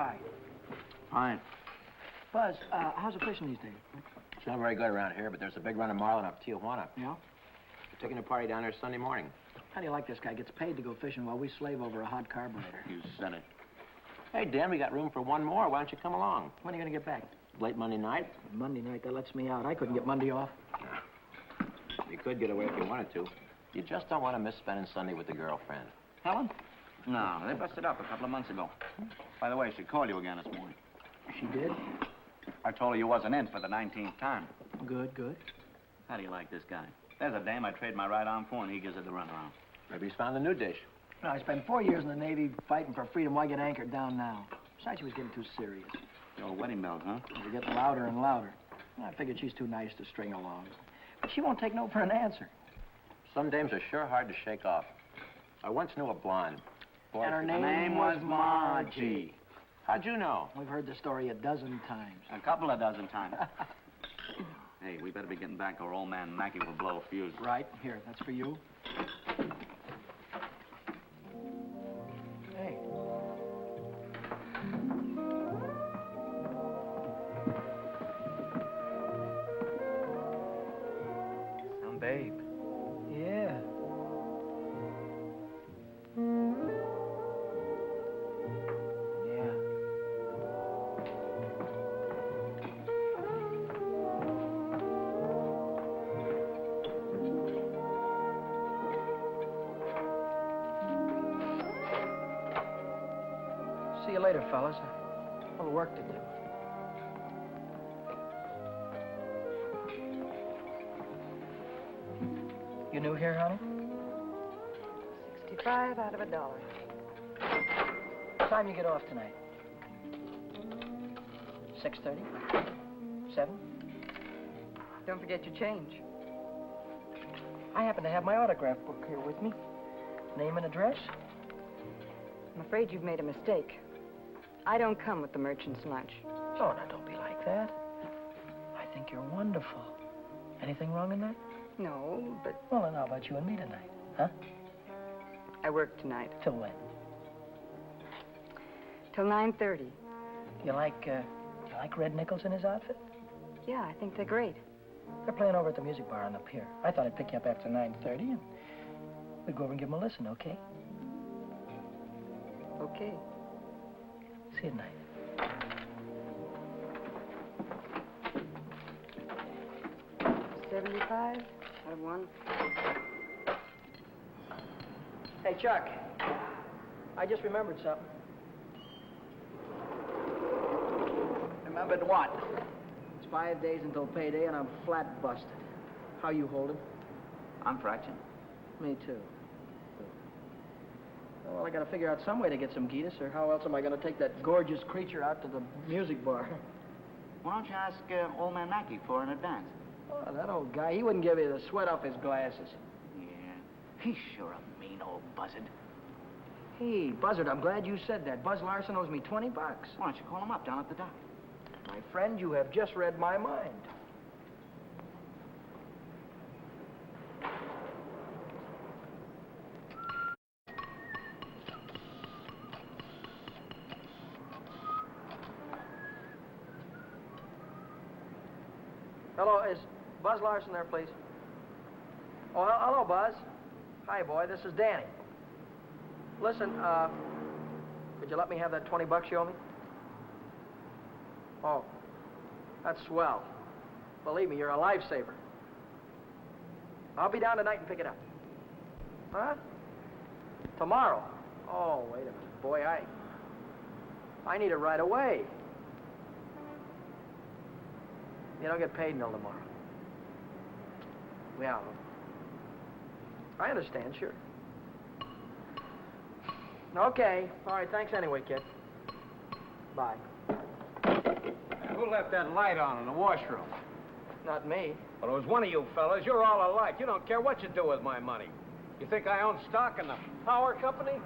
Hi. Fine. Buzz, how's the fishing these days? It's not very good around here, but there's a big run of marlin up Tijuana. Yeah? We're taking a party down there Sunday morning. How do you like this guy? Gets paid to go fishing while we slave over a hot carburetor. You said it. Hey, Dan, we got room for one more. Why don't you come along? When are you gonna get back? Late Monday night? Monday night, that lets me out. I couldn't get Monday off. You could get away if you wanted to. You just don't want to miss spending Sunday with the girlfriend. Helen? No, they busted up a couple of months ago. By the way, she called you again this morning. She did? I told her you wasn't in for the 19th time. Good, good. How do you like this guy? There's a dame I trade my right arm for, and he gives it the runaround. Maybe he's found a new dish. No, I spent 4 years in the Navy fighting for freedom. Why get anchored down now? Besides, she was getting too serious. The old wedding bells, huh? They were getting louder and louder. I figured she's too nice to string along. But she won't take no for an answer. Some dames are sure hard to shake off. I once knew a blonde. Boy, And her Her name was Margie. How'd you know? We've heard the story a dozen times. A couple of dozen times. Hey, we better be getting back or old man Mackey will blow a fuse. Right. Here, that's for you. Hey. Some babe. Yeah. Yeah. See you later, fellas. A little work to do. You new here, honey? 65 out of $1. What time you get off tonight? 6:30? 7? Don't forget your change. I happen to have my autograph book here with me. Name and address? I'm afraid you've made a mistake. I don't come with the merchant's lunch. Oh, now don't be like that. I think you're wonderful. Anything wrong in that? No, but Well, then how about you and me tonight? Huh? I work tonight. Till when? Till 9:30. You like Red Nichols in his outfit? Yeah, I think they're great. They're playing over at the music bar on the pier. I thought I'd pick you up after 9:30 and we'd go over and give them a listen, okay? Okay. See you tonight. $75 out of 1. Hey, Chuck. I just remembered something. Remembered what? It's 5 days until payday and I'm flat busted. How you holding? I'm fraction. Me too. Well, I gotta figure out some way to get some Gitas, or how else am I gonna take that gorgeous creature out to the music bar? Why don't you ask old man Mackey for an advance? Oh, that old guy, he wouldn't give you the sweat off his glasses. Yeah, he's sure a mean old buzzard. Hey, Buzzard, I'm glad you said that. Buzz Larson owes me $20. Why don't you call him up down at the dock? My friend, you have just read my mind. Hello, is Buzz Larson there, please? Oh, hello, Buzz. Hi, boy, this is Danny. Listen, could you let me have that $20 you owe me? Oh, that's swell. Believe me, you're a lifesaver. I'll be down tonight and pick it up. Huh? Tomorrow? Oh, wait a minute. Boy, I need it right away. You don't get paid until tomorrow. Yeah. I understand, sure. Okay. All right, thanks anyway, kid. Bye. Who left that light on in the washroom? Not me. Well, it was one of you fellas. You're all alike. You don't care what you do with my money. You think I own stock in the power company?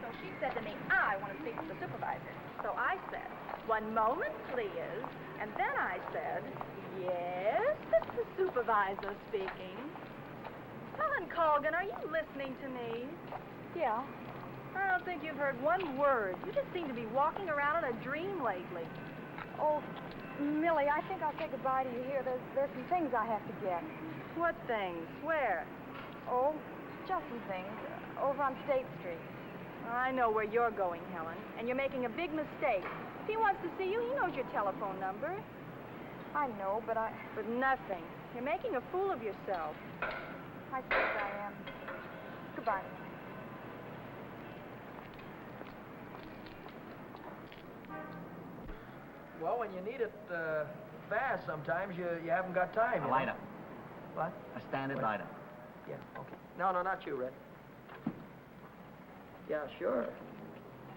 So she said to me, I want to speak to the supervisor. So I said, 1 moment, please. And then I said, yes, it's the supervisor speaking. Helen Colgan, are you listening to me? Yeah. I don't think you've heard one word. You just seem to be walking around in a dream lately. Oh, Millie, I think I'll say goodbye to you here. There's some things I have to get. What things? Where? Oh, just some things. Over on State Street. I know where you're going, Helen, and you're making a big mistake. If he wants to see you, he knows your telephone number. I know, but But nothing. You're making a fool of yourself. I suppose I am. Goodbye. Well, when you need it fast, sometimes you haven't got time. A you lighter. know? What? A standard What? lighter. Yeah, okay. No, not you, Red. Yeah, sure.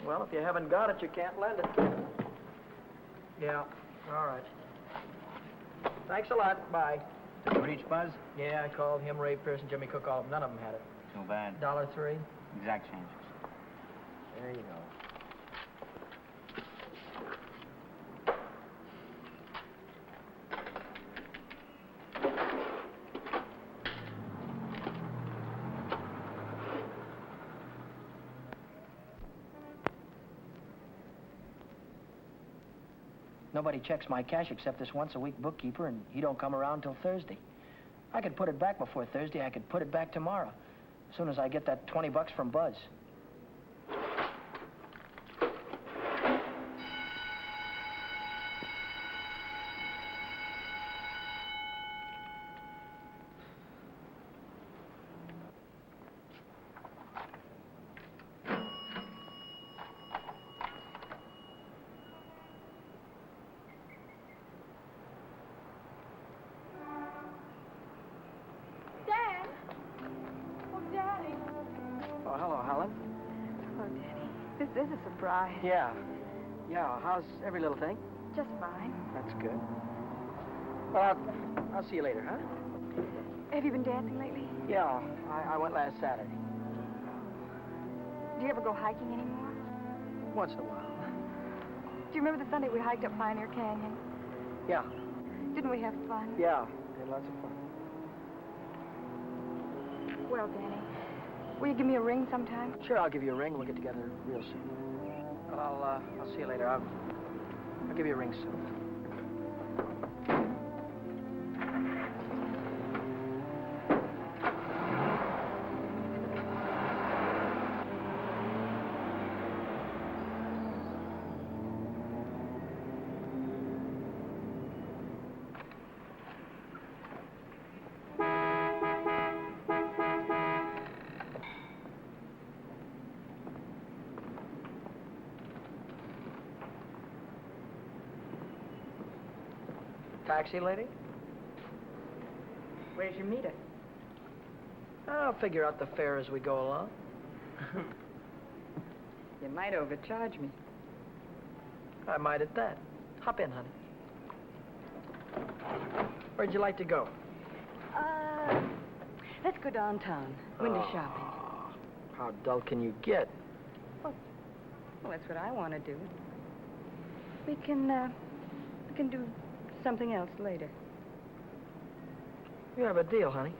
Well, if you haven't got it, you can't lend it. Yeah, all right. Thanks a lot. Bye. Did you reach Buzz? Yeah, I called him, Ray Pearson, Jimmy Cook, all of them. None of them had it. Too bad. $1.03. Exact change. There you go. Nobody checks my cash except this once-a-week bookkeeper, and he don't come around till Thursday. I could put it back before Thursday. I could put it back tomorrow, as soon as I get that $20 from Buzz. Dad! Oh, Daddy. Oh, hello, Helen. Oh, Daddy. This is a surprise. Yeah. Yeah, how's every little thing? Just fine. That's good. Well, I'll see you later, huh? Have you been dancing lately? Yeah, I went last Saturday. Do you ever go hiking anymore? Once in a while. Do you remember the Sunday we hiked up Pioneer Canyon? Yeah, Didn't we have fun? yeah. We had lots of fun. Well, Danny, will you give me a ring sometime? Sure, I'll give you a ring. We'll get together real soon. Well, I'll see you later. I'll give you a ring soon. Taxi lady? Where's your meter? I'll figure out the fare as we go along. You might overcharge me. I might at that. Hop in, honey. Where'd you like to go? Let's go downtown. Window Oh. shopping. How dull can you get? Well, that's what I want to do. We can do something else later. You have a deal, honey.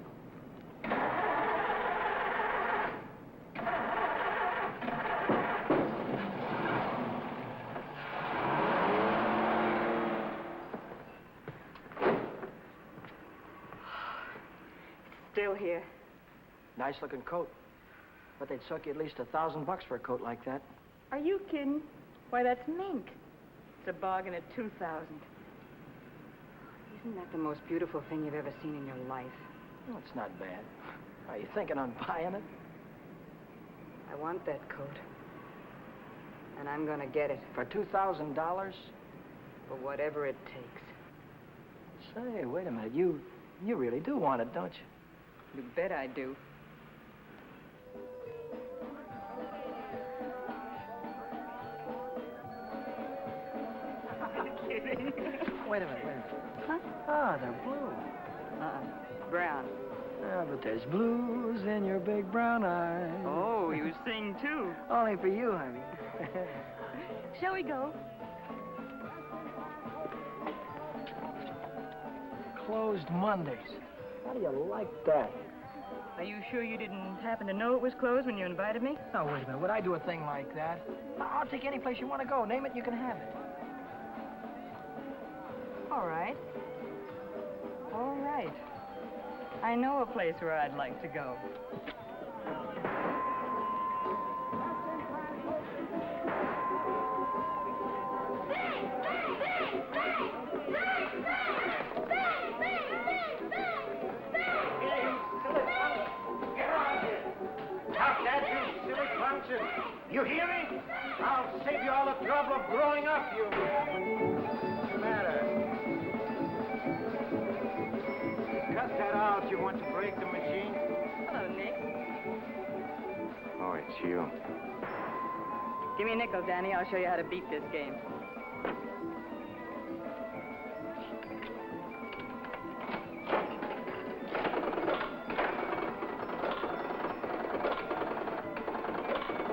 Still here. Nice looking coat. But they'd suck you at least $1,000 for a coat like that. Are you kidding? Why, that's mink. It's a bargain at $2,000. Isn't that the most beautiful thing you've ever seen in your life? Well, it's not bad. Are you thinking on buying it? I want that coat. And I'm gonna get it For $2,000? for whatever it takes. Say, wait a minute. You really do want it, don't you? You bet I do. Wait a minute. Huh? Ah, they're blue. Brown. Yeah, but there's blues in your big brown eyes. Oh, you sing too. Only for you, honey. Shall we go? closed Mondays. How do you like that? Are you sure you didn't happen to know it was closed when you invited me? No, wait a minute. Would I do a thing like that? I'll take any place you want to go. Name it, you can have it. All right. All right. I know a place where I'd like to go. You hear me? I'll save you all the trouble of growing up, you... What's the matter? Cut that out. You want to break the machine? Hello, Nick. Oh, it's you. Give me a nickel, Danny. I'll show you how to beat this game.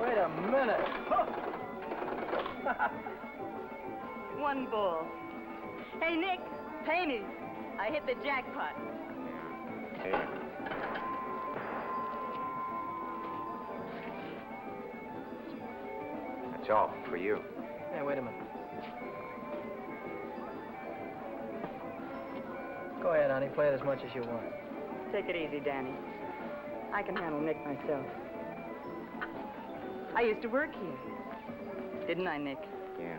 Wait a minute. One ball. Hey, Nick, pay me. I hit the jackpot. Hey. That's all for you. Hey, wait a minute. Go ahead, honey. Play it as much as you want. Take it easy, Danny. I can handle Nick myself. I used to work here. Didn't I, Nick? Yeah.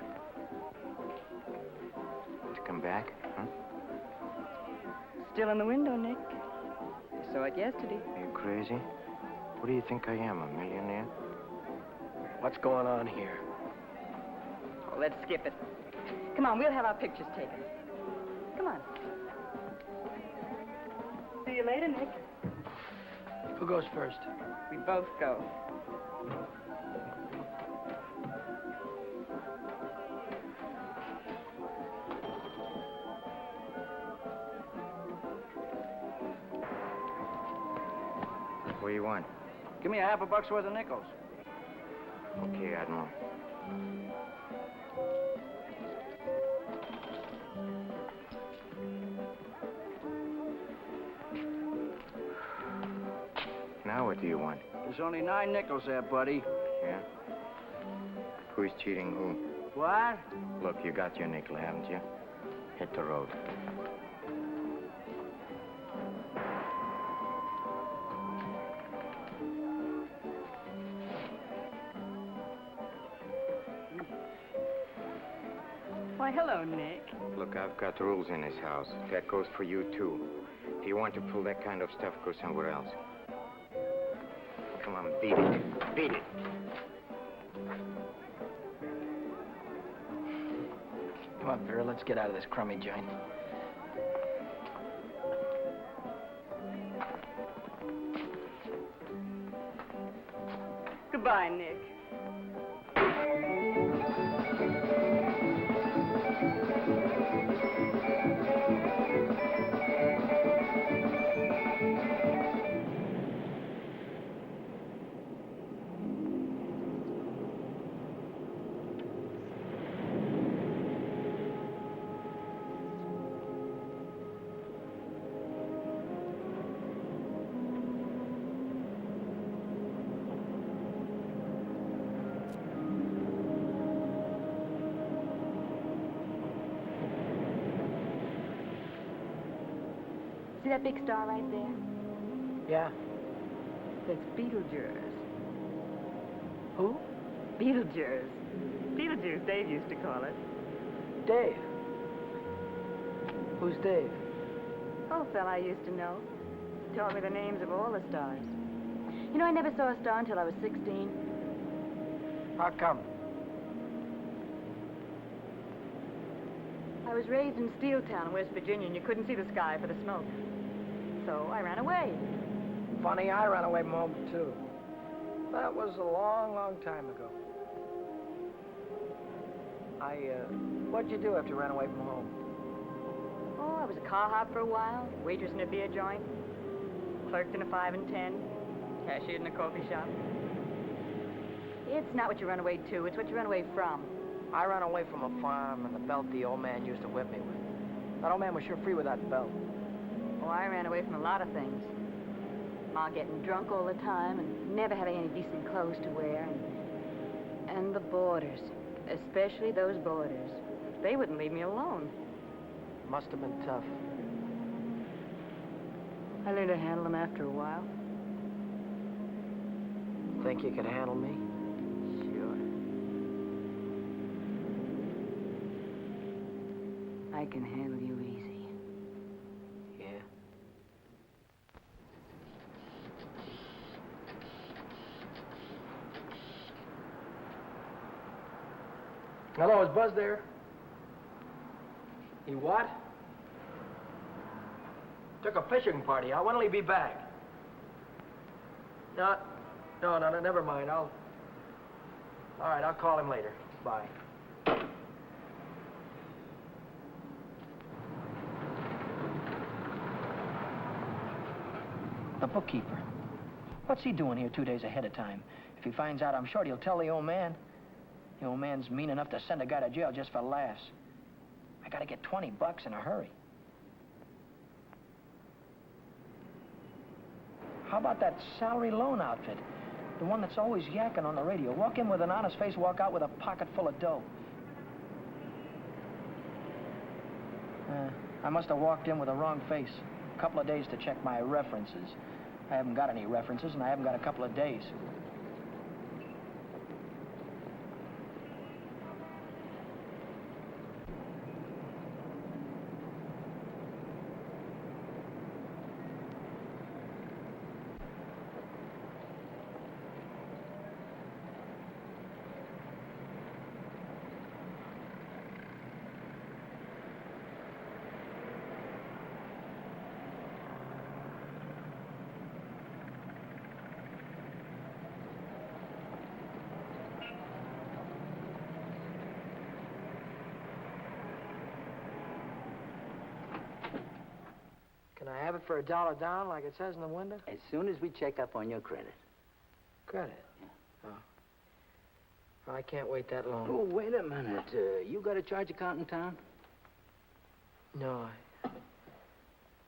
To come back, huh? Still in the window, Nick. I saw it yesterday. Are you crazy? What do you think I am, a millionaire? What's going on here? Oh, let's skip it. Come on, we'll have our pictures taken. Come on. See you later, Nick. Who goes first? We both go. What do you want? Give me $50 worth of nickels. Okay, Admiral. Now what do you want? There's only 9 nickels there, buddy. Yeah? Who's cheating who? What? Look, you got your nickel, haven't you? Hit the road. Why, hello, Nick. Look, I've got rules in this house. That goes for you, too. If you want to pull that kind of stuff, go somewhere else. Come on, beat it. Beat it. Come on, Vera, let's get out of this crummy joint. Goodbye, Nick. See that big star right there? Yeah? It's Beetlejuice. Who? Beetlejuice. Beetlejuice, Dave used to call it. Dave. Who's Dave? Old fella I used to know. Taught me the names of all the stars. You know, I never saw a star until I was 16. How come? I was raised in Steeltown, West Virginia, and you couldn't see the sky for the smoke. So I ran away. Funny, I ran away from home, too. That was a long, long time ago. What'd you do after you ran away from home? Oh, I was a car hop for a while, waitress in a beer joint, clerked in a 5 and 10, cashiered in a coffee shop. It's not what you run away to, it's what you run away from. I ran away from a farm and the belt the old man used to whip me with. That old man was sure free with that belt. Oh, I ran away from a lot of things. Ma getting drunk all the time and never having any decent clothes to wear. And the boarders, especially those boarders. They wouldn't leave me alone. Must have been tough. I learned to handle them after a while. Think you could handle me? Sure. I can handle you easy. Yeah. Hello, is Buzz there? He what? Took a fishing party out. When'll he be back? No, never mind. All right, I'll call him later. Bye. The bookkeeper. What's he doing here 2 days ahead of time? If he finds out, I'm sure he'll tell the old man. The old man's mean enough to send a guy to jail just for laughs. I gotta get $20 in a hurry. How about that salary loan outfit? The one that's always yakking on the radio. Walk in with an honest face, walk out with a pocket full of dough. I must have walked in with the wrong face. A couple of days to check my references. I haven't got any references, and I haven't got a couple of days. Can I have it for $1 down, like it says in the window? As soon as we check up on your credit. Credit? Oh. Well, I can't wait that long. Oh, wait a minute. You got a charge account in town? No,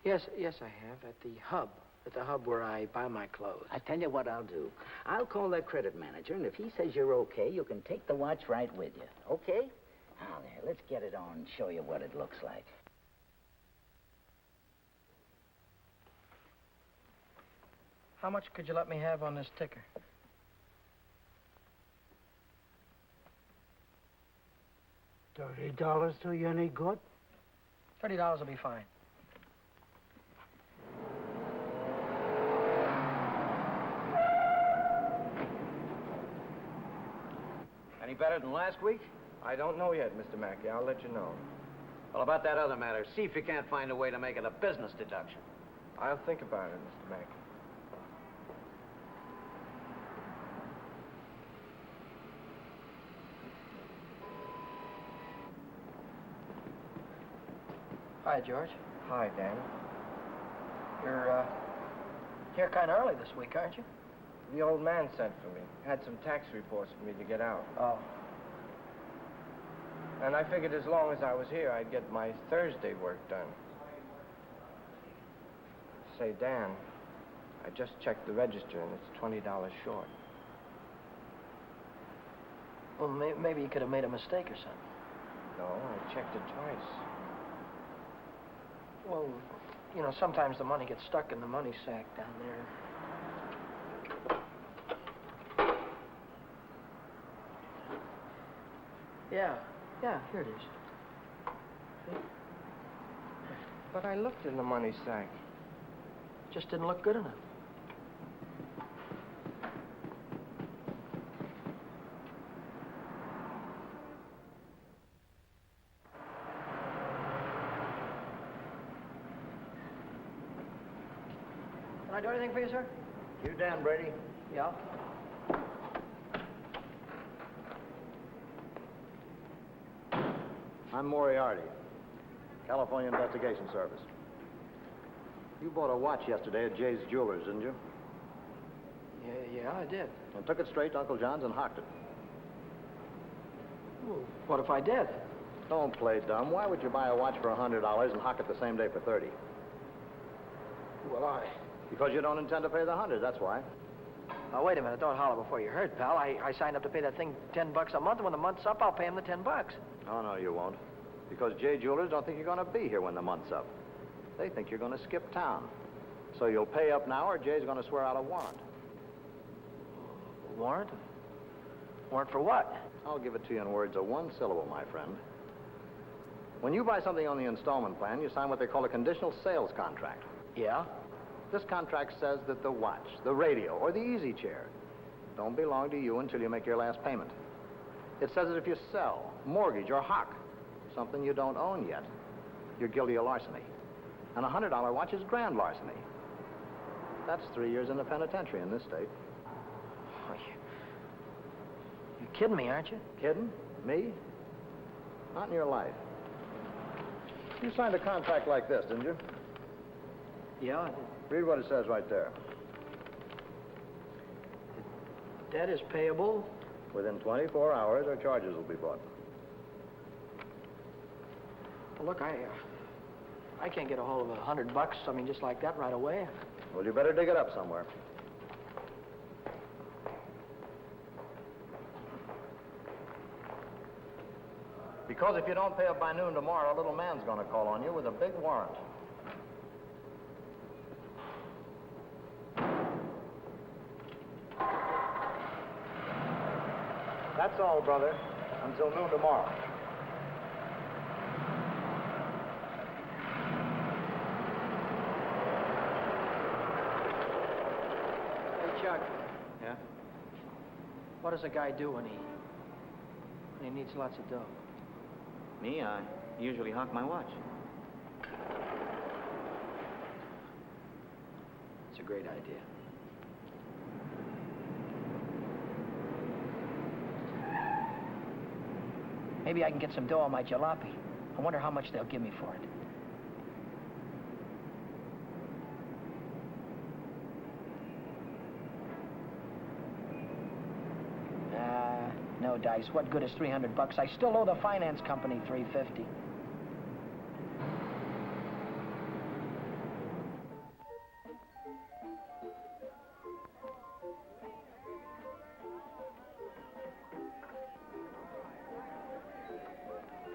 Yes, I have, at the hub. At the hub where I buy my clothes. I tell you what I'll do. I'll call that credit manager, and if he says you're okay, you can take the watch right with you. Okay? Now, there, let's get it on and show you what it looks like. How much could you let me have on this ticker? $30 do you any good? $30 will be fine. Any better than last week? I don't know yet, Mr. Mackey. I'll let you know. Well, about that other matter, see if you can't find a way to make it a business deduction. I'll think about it, Mr. Mackey. Hi, George. Hi, Dan. You're here kind of early this week, aren't you? The old man sent for me. Had some tax reports for me to get out. Oh. And I figured as long as I was here, I'd get my Thursday work done. Say, Dan, I just checked the register and it's $20 short. Well, maybe you could have made a mistake or something. No, I checked it twice. Well, you know, sometimes the money gets stuck in the money sack down there. Yeah, here it is. See? But I looked in the money sack. Just didn't look good enough. Can I do anything for you, sir? You Dan Brady? Yeah. I'm Moriarty, California Investigation Service. You bought a watch yesterday at Jay's Jewelers, didn't you? Yeah, I did. And took it straight to Uncle John's and hocked it. Well, what if I did? Don't play dumb. Why would you buy a watch for $100 and hock it the same day for $30? will I? Because you don't intend to pay the 100, that's why. Now, wait a minute. Don't holler before you hurt, pal. I signed up to pay that thing $10 a month, and when the month's up, I'll pay him the $10. Oh, no, you won't. Because Jay Jewelers don't think you're going to be here when the month's up. They think you're going to skip town. So you'll pay up now, or Jay's going to swear out a warrant. Warrant? Warrant for what? I'll give it to you in words of one syllable, my friend. When you buy something on the installment plan, you sign what they call a conditional sales contract. Yeah? This contract says that the watch, the radio, or the easy chair don't belong to you until you make your last payment. It says that if you sell, mortgage, or hock something you don't own yet, you're guilty of larceny. And a $100 watch is grand larceny. That's 3 years in the penitentiary in this state. Oh, you're kidding me, aren't you? Kidding? Me? Not in your life. You signed a contract like this, didn't you? Yeah, I did. Read what it says right there. Debt is payable. Within 24 hours, our charges will be brought. Well, look, I can't get a hold of $100, I mean, just like that right away. Well, you better dig it up somewhere. Because if you don't pay up by noon tomorrow, a little man's going to call on you with a big warrant. That's all, brother. Until noon tomorrow. Hey, Chuck, Yeah? what does a guy do when he needs lots of dough? Me, I usually hock my watch. It's a great idea. Maybe I can get some dough on my jalopy. I wonder how much they'll give me for it. No dice. What good is $300? I still owe the finance company $350.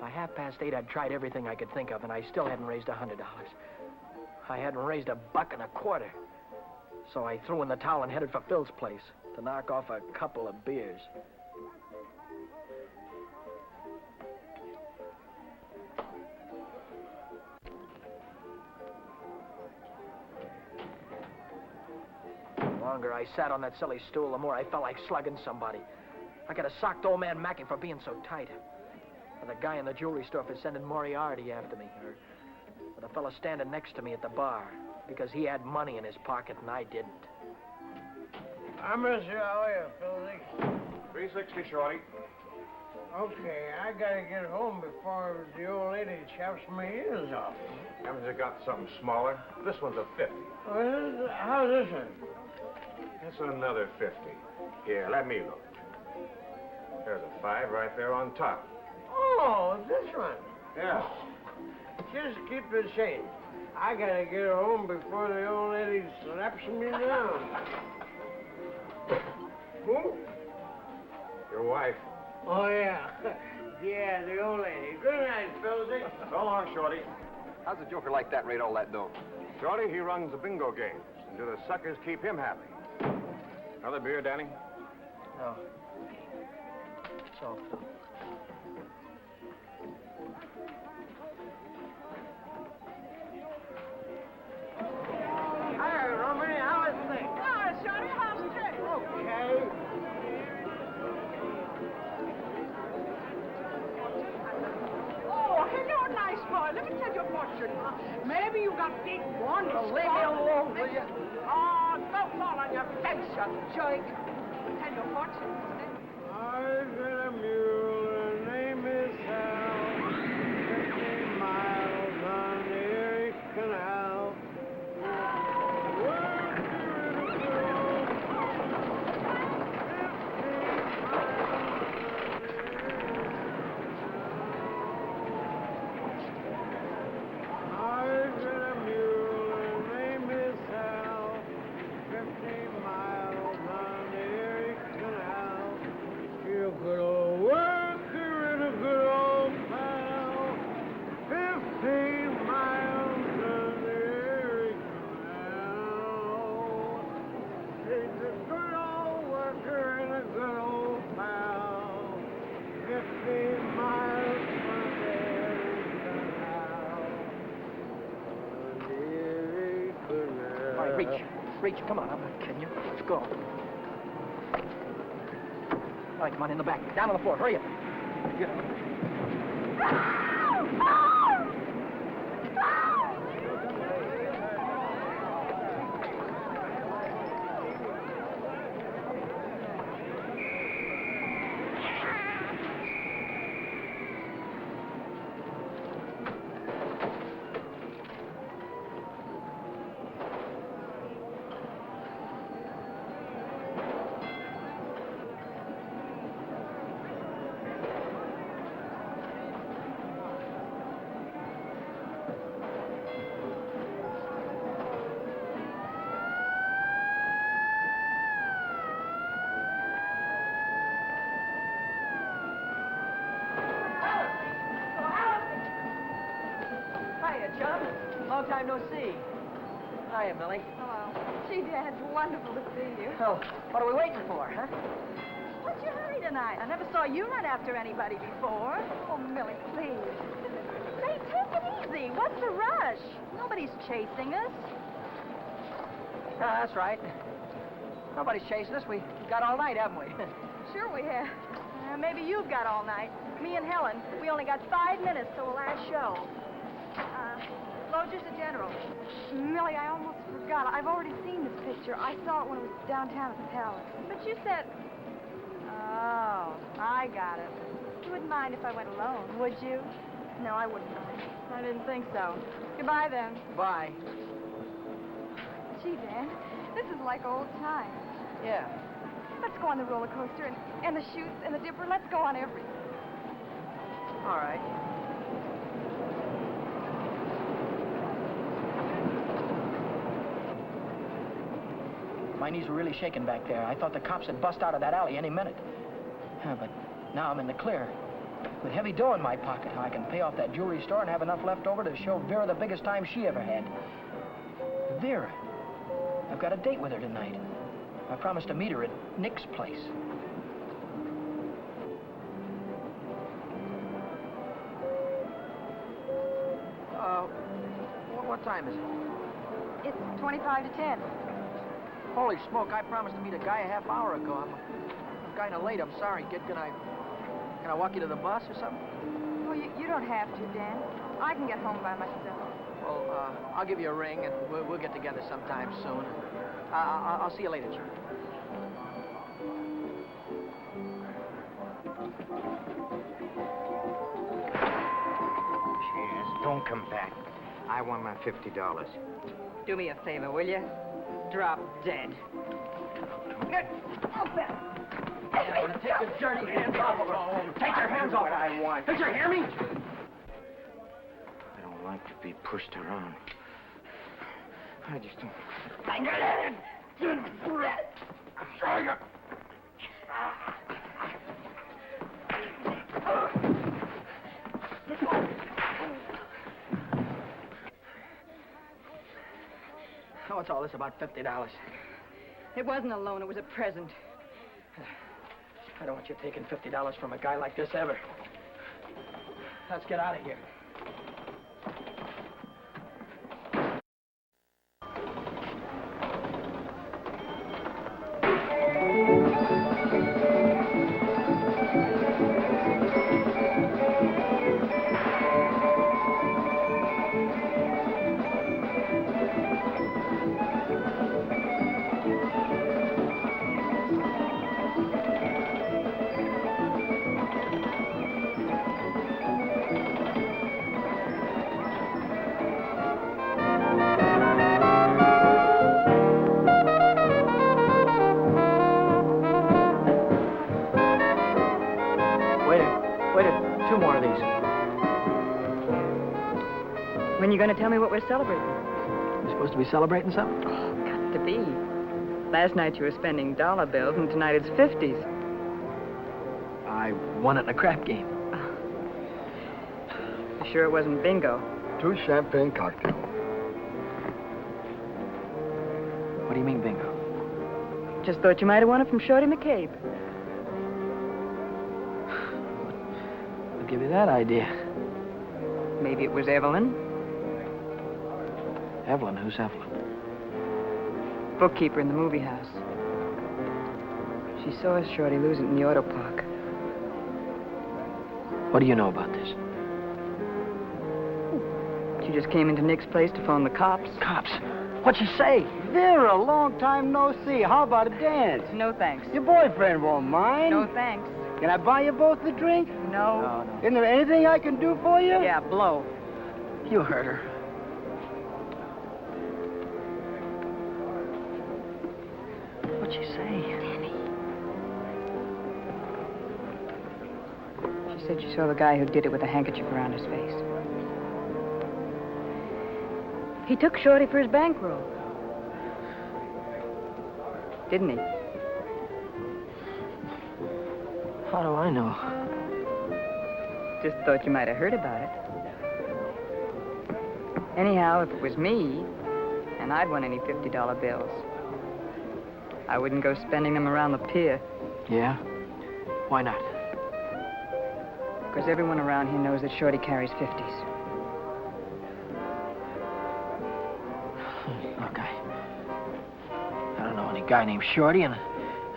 By 8:30, I'd tried everything I could think of, and I still hadn't raised $100. I hadn't raised $1.25. So I threw in the towel and headed for Phil's place to knock off a couple of beers. The longer I sat on that silly stool, the more I felt like slugging somebody. I could have socked old man Mackey for being so tight. Or the guy in the jewelry store for sending Moriarty after me. Or the fellow standing next to me at the bar because he had money in his pocket and I didn't. I miss you. How are you, Philly? 360, Shorty. Okay, I gotta get home before the old lady chops my ears off. Haven't you got something smaller? This one's a 50. How's this one? That's another 50. Here, let me look. There's a 5 right there on top. Oh, this one. Yeah. Just keep the change. I gotta get home before the old lady slaps me down. Who? Your wife. Oh, yeah. Yeah, the old lady. Good night, Philly. So long, Shorty. How's a joker like that rate all that dough? Shorty, he runs the bingo games, and do the suckers keep him happy. Another beer, Danny? No. So, Hi, Romany. How is things? Hi, Shorty. How's Jay? Okay. Oh, hello, nice boy. Let me tell you a fortune. Maybe you got big one. leave me alone, will you? Oh, don't fall on your face, you jerk. Tell you a fortune, isn't it? I've got a mule. Her name is Hal. 50 miles on the Erie Canal. I've got a mule. Her name is Reach. Reach. Come on, I'm not kidding you. Let's go. All right, come on, in the back. Down on the floor. Hurry up. Get up. Hiya, chum. Long time no see. Hiya, Millie. Hello. Gee, Dad, it's wonderful to see you. So, what are we waiting for, huh? What's your hurry tonight? I never saw you run after anybody before. Oh, Millie, please. Say, take it easy. What's the rush? Nobody's chasing us. That's right. Nobody's chasing us. We got all night, haven't we? Sure we have. Maybe you've got all night. Me and Helen, we only got 5 minutes till the last show. Lodger's the general. Millie, I almost forgot. I've already seen this picture. I saw it when it was downtown at the Palace. But you said... Oh, I got it. You wouldn't mind if I went alone, would you? No, I wouldn't mind. I didn't think so. Goodbye, then. Bye. Gee, Dan, this is like old times. Yeah. Let's go on the roller coaster and the chutes and the dipper. Let's go on everything. All right. My knees were really shaking back there. I thought the cops had bust out of that alley any minute. But now I'm in the clear. With heavy dough in my pocket, I can pay off that jewelry store and have enough left over to show Vera the biggest time she ever had. Vera. I've got a date with her tonight. I promised to meet her at Nick's place. What time is it? It's 25 to 10. Holy smoke, I promised to meet a guy a half hour ago. I'm kind of late. I'm sorry, kid. Can I walk you to the bus or something? Well, you don't have to, Dan. I can get home by myself. Well, I'll give you a ring, and we'll get together sometime soon. I'll see you later, Charlie. Cheers. Don't come back. I want my $50. Do me a favor, will you? Drop dead. Take your dirty hands off of her. Take your hands off her. I want. Did you hear me? I don't like to be pushed around. I just don't... What's all this about $50? It wasn't a loan, it was a present. I don't want you taking $50 from a guy like this ever. Let's get out of here. Two more of these. When you going to tell me what we're celebrating? You supposed to be celebrating something? Got to be. Last night you were spending dollar bills, and tonight it's 50s. I won it in a crap game. You sure it wasn't bingo? 2 champagne cocktails. What do you mean, bingo? Just thought you might have won it from Shorty McCabe. I'll give you that idea. Maybe it was Evelyn. Evelyn? Who's Evelyn? Bookkeeper in the movie house. She saw Shorty lose it in the auto park. What do you know about this? She just came into Nick's place to phone the cops. Cops? What'd she say? Vera, long time no see. How about a dance? No thanks. Your boyfriend won't mind. No thanks. Can I buy you both a drink? No. Isn't there anything I can do for you? Yeah, blow. You heard her. What'd she say? She said she saw the guy who did it with a handkerchief around his face. He took Shorty for his bankroll. Didn't he? How do I know? Just thought you might have heard about it. Anyhow, if it was me, and I'd won any $50 bills, I wouldn't go spending them around the pier. Yeah? Why not? Because everyone around here knows that Shorty carries 50s. Look, I don't know any guy named Shorty, and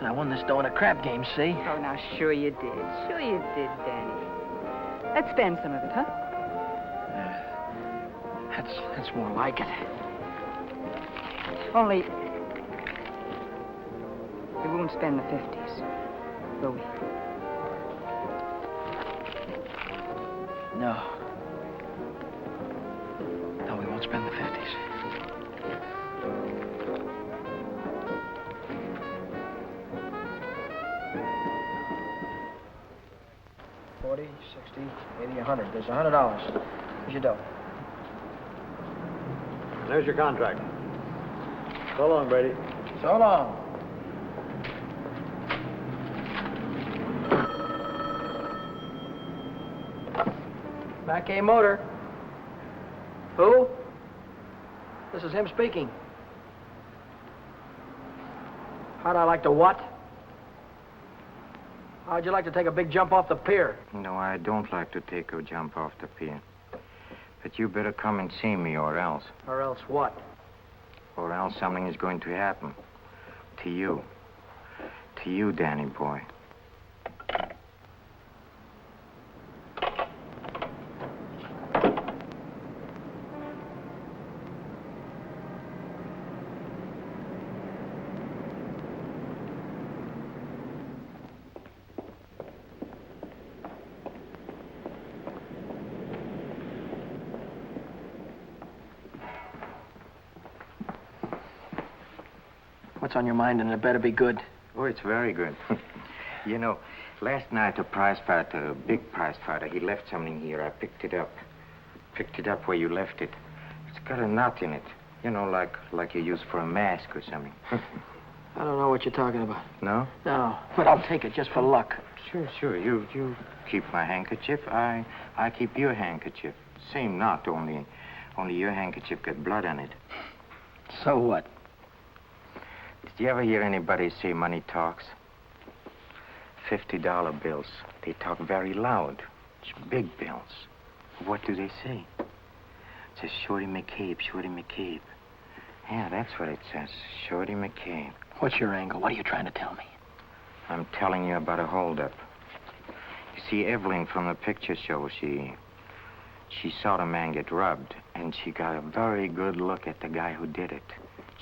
I won this dough in a crap game, see? Oh, now, sure you did. Sure you did, Danny. Let's spend some of it, huh? That's more like it. Only, we won't spend the 50s, will we? No. No, we won't spend the 50s. 40, 60, 80, 100. There's $100. Here's your dough. There's your contract. So long, Brady. So long. Mackay Motor. Who? This is him speaking. How'd I like to what? How'd you like to take a big jump off the pier? No, I don't like to take a jump off the pier. But you better come and see me, or else. Or else what? Or else something is going to happen. To you. To you, Danny boy. What's on your mind, and it better be good. Oh, it's very good. You know, last night a prize fighter, a big prize fighter, he left something here. I picked it up. Picked it up where you left it. It's got a knot in it. You know, like you use for a mask or something. I don't know what you're talking about. No? No, but I'll take it just for luck. Sure. You keep my handkerchief. I keep your handkerchief. Same knot, only your handkerchief got blood on it. So what? Did you ever hear anybody say money talks? $50 bills. They talk very loud. It's big bills. What do they say? It says Shorty McCabe, Shorty McCabe. Yeah, that's what it says. Shorty McCabe. What's your angle? What are you trying to tell me? I'm telling you about a holdup. You see, Evelyn from the picture show, she saw the man get robbed, and she got a very good look at the guy who did it.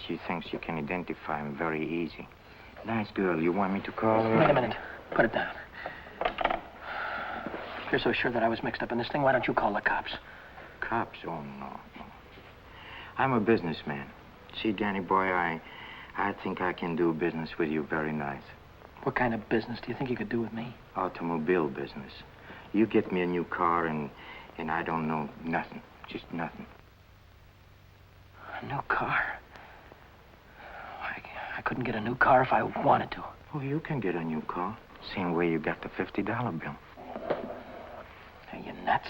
She thinks you can identify him very easy. Nice girl. You want me to call her? Wait a minute. Put it down. If you're so sure that I was mixed up in this thing, why don't you call the cops? Cops? Oh, no. I'm a businessman. See, Danny boy, I think I can do business with you very nice. What kind of business do you think you could do with me? Automobile business. You get me a new car, and I don't know nothing. Just nothing. A new car? I couldn't get a new car if I wanted to. Oh, you can get a new car. Same way you got the $50 bill. Are you nuts?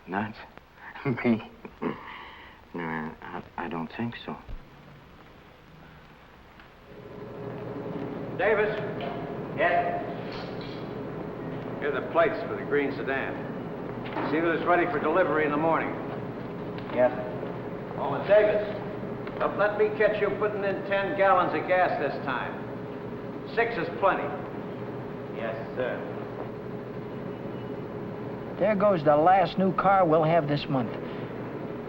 Nuts? Me? No, I don't think so. Davis, Yes? here are the plates for the green sedan. See that it's ready for delivery in the morning. Yes. Oh, and Davis, But let me catch you putting in 10 gallons of gas this time. 6 is plenty. Yes, sir. There goes the last new car we'll have this month.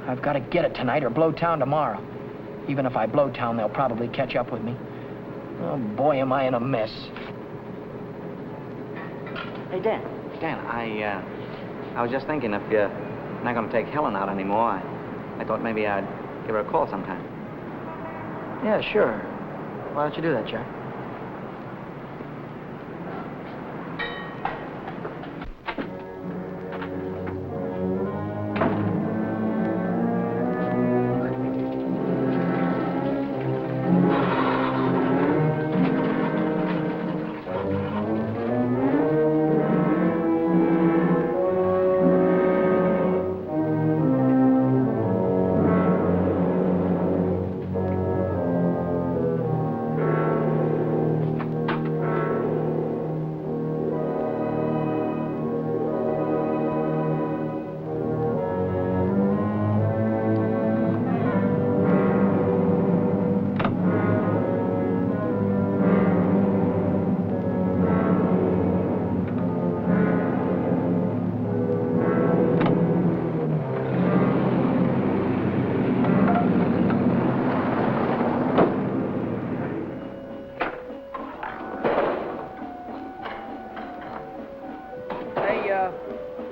I've got to get it tonight or blow town tomorrow. Even if I blow town, they'll probably catch up with me. Oh, boy, am I in a mess. Hey, Dan, I was just thinking if you're not going to take Helen out anymore, I thought maybe I'd give her a call sometime. Yeah, sure. Why don't you do that, Jack?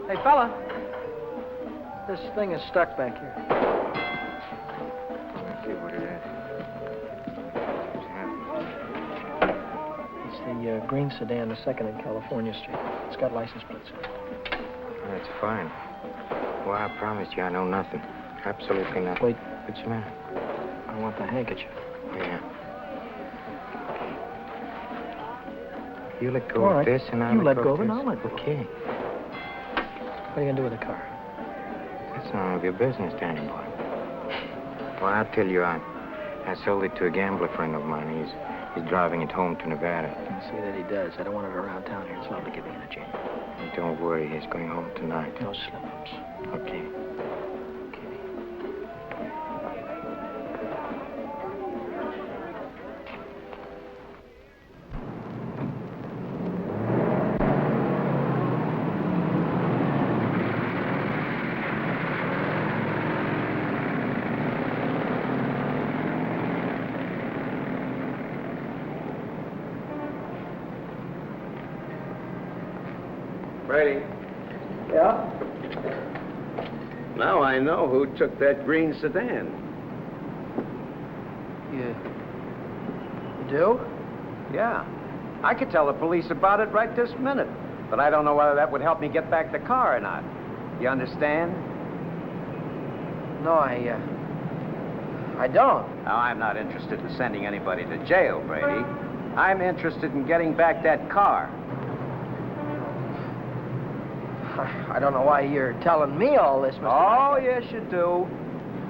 Hey, fella. This thing is stuck back here. Let's see what it is. What's happening? It's the green sedan, the second in California Street. It's got license plates. That's fine. Well, I promise you I know nothing. Absolutely nothing. Wait. What's the matter? I want the handkerchief. Yeah. You let go All of right. this and I'll You let go of it this. and I'll let go. Okay. What are you going to do with the car? That's none of your business, Danny boy. Well, I'll tell you, I sold it to a gambler friend of mine. He's driving it home to Nevada. I'll see that he does. I don't want it around town here. It's liable to get me in a jam. And don't worry, he's going home tonight. No slip-ups. Okay. Brady. Yeah? Now I know who took that green sedan. You do? Yeah. I could tell the police about it right this minute. But I don't know whether that would help me get back the car or not. You understand? No, I don't. Now, I'm not interested in sending anybody to jail, Brady. I'm interested in getting back that car. I don't know why you're telling me all this, Mr. Oh, yes, you do.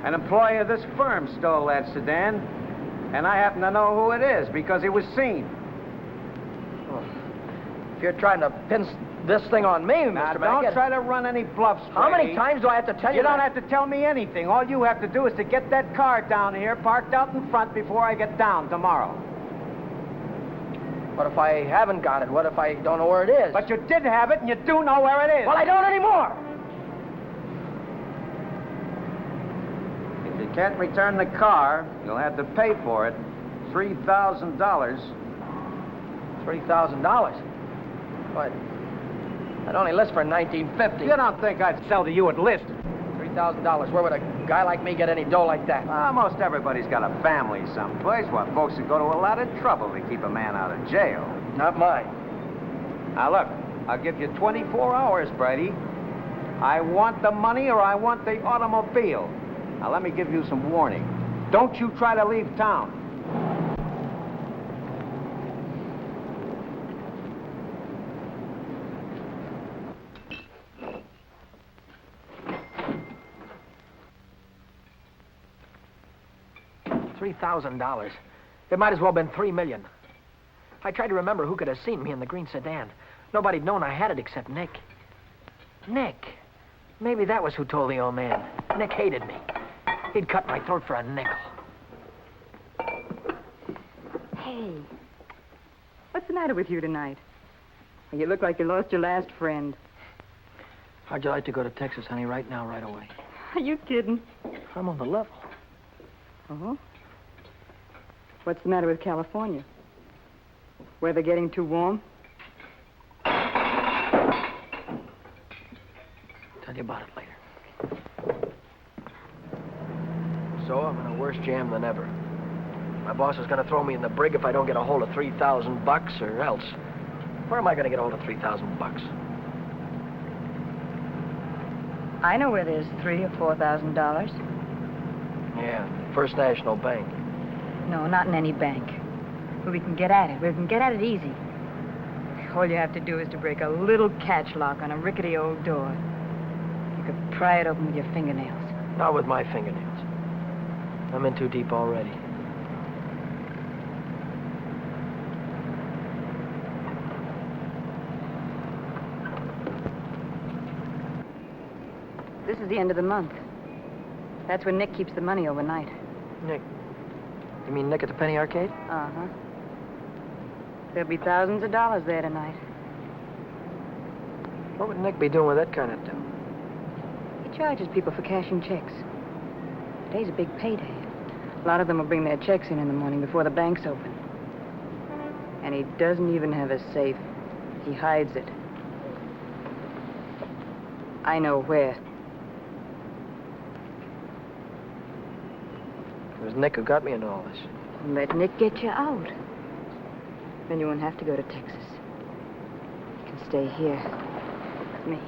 An employee of this firm stole that sedan, and I happen to know who it is because it was seen. Well, if you're trying to pin this thing on me, Now, Mr. don't Mackett. try to run any bluffs, Brady. How many times do I have to tell you You don't that? have to tell me anything. All you have to do is to get that car down here, parked out in front before I get down tomorrow. What if I haven't got it? What if I don't know where it is? But you did have it, and you do know where it is. Well, I don't anymore. If you can't return the car, you'll have to pay for it. $3,000. $3,000. What? I'd only list for $1,950. You don't think I'd sell to you at list? $3,000. Where would a guy like me get any dough like that? Most everybody's got a family someplace. Well, folks would go to a lot of trouble to keep a man out of jail. Not mine. Now, look, I'll give you 24 hours, Brady. I want the money or I want the automobile. Now, let me give you some warning. Don't you try to leave town. $3,000. It might as well have been $3 million. I tried to remember who could have seen me in the green sedan. Nobody'd known I had it except Nick. Nick. Maybe that was who told the old man. Nick hated me. He'd cut my throat for a nickel. Hey, what's the matter with you tonight? You look like you lost your last friend. How'd you like to go to Texas, honey, right now, right away? Are you kidding? I'm on the level. Oh? What's the matter with California? Weather getting too warm? Tell you about it later. So I'm in a worse jam than ever. My boss is going to throw me in the brig if I don't get a hold of $3,000 or else. Where am I going to get a hold of $3,000? I know where there's $3,000 or $4,000. Yeah, First National Bank. No, not in any bank. But we can get at it. We can get at it easy. All you have to do is to break a little catch lock on a rickety old door. You could pry it open with your fingernails. Not with my fingernails. I'm in too deep already. This is the end of the month. That's when Nick keeps the money overnight. Nick? You mean Nick at the Penny Arcade? Uh-huh. There'll be thousands of dollars there tonight. What would Nick be doing with that kind of dough? He charges people for cashing checks. Today's a big payday. A lot of them will bring their checks in the morning before the banks open. And he doesn't even have a safe. He hides it. I know where. It was Nick who got me into all this. Let Nick get you out. Then you won't have to go to Texas. You can stay here with me.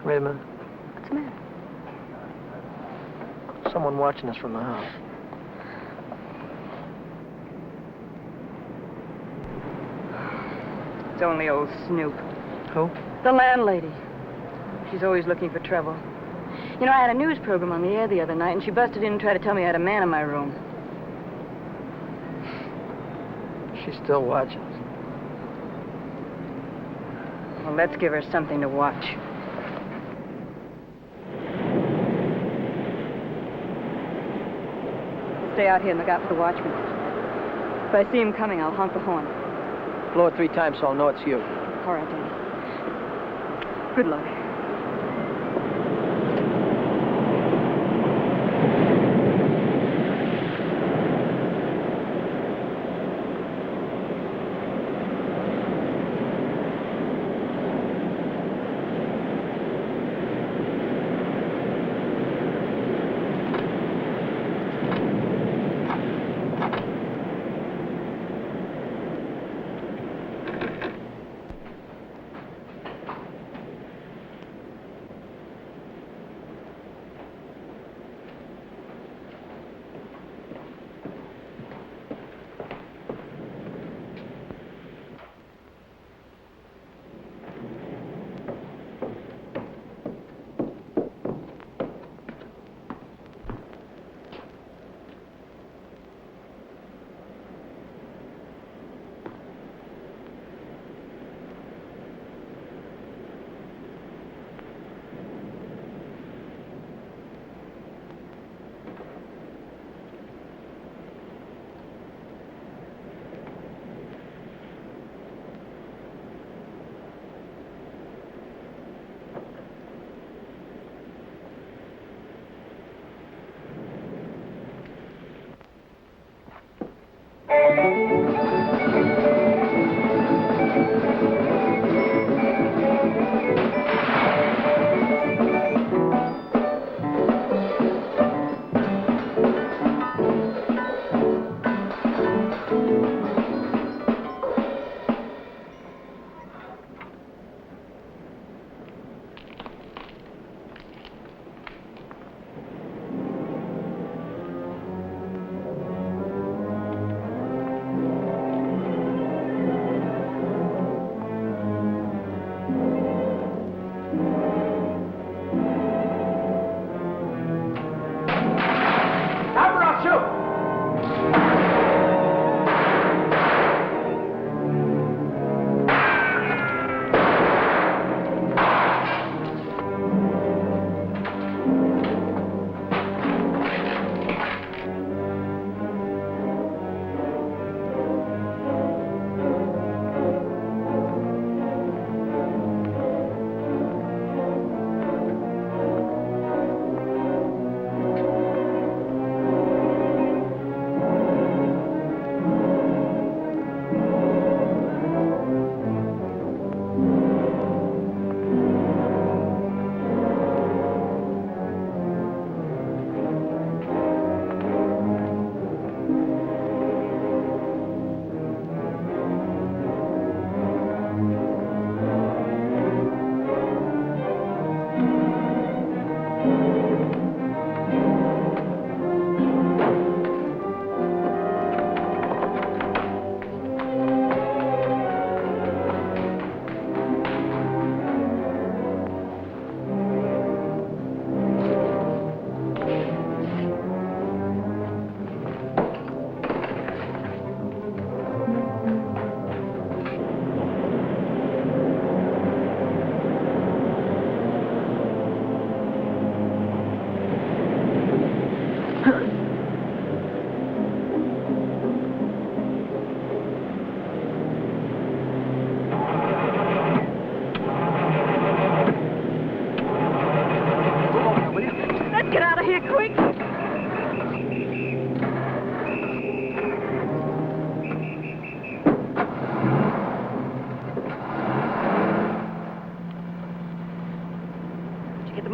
Wait a minute. What's the matter? Someone watching us from the house. It's only old Snoop. Who? The landlady. She's always looking for trouble. You know, I had a news program on the air the other night, and she busted in and tried to tell me I had a man in my room. She's still watching us. Well, let's give her something to watch. Stay out here and look out for the watchman. If I see him coming, I'll honk the horn. Blow it 3 times so I'll know it's you. All right, Danny. Good luck.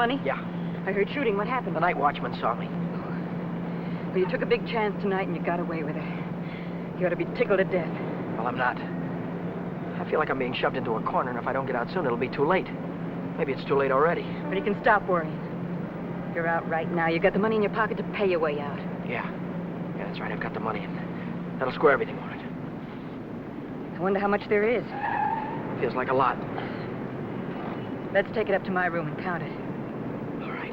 money? Yeah. I heard shooting. What happened? The night watchman saw me. Well, you took a big chance tonight and you got away with it. You ought to be tickled to death. Well, I'm not. I feel like I'm being shoved into a corner, and if I don't get out soon, it'll be too late. Maybe it's too late already. But you can stop worrying. You're out right now. You got the money in your pocket to pay your way out. Yeah. Yeah, that's right. I've got the money, and that'll square everything on it. I wonder how much there is. Feels like a lot. Let's take it up to my room and count it. All right.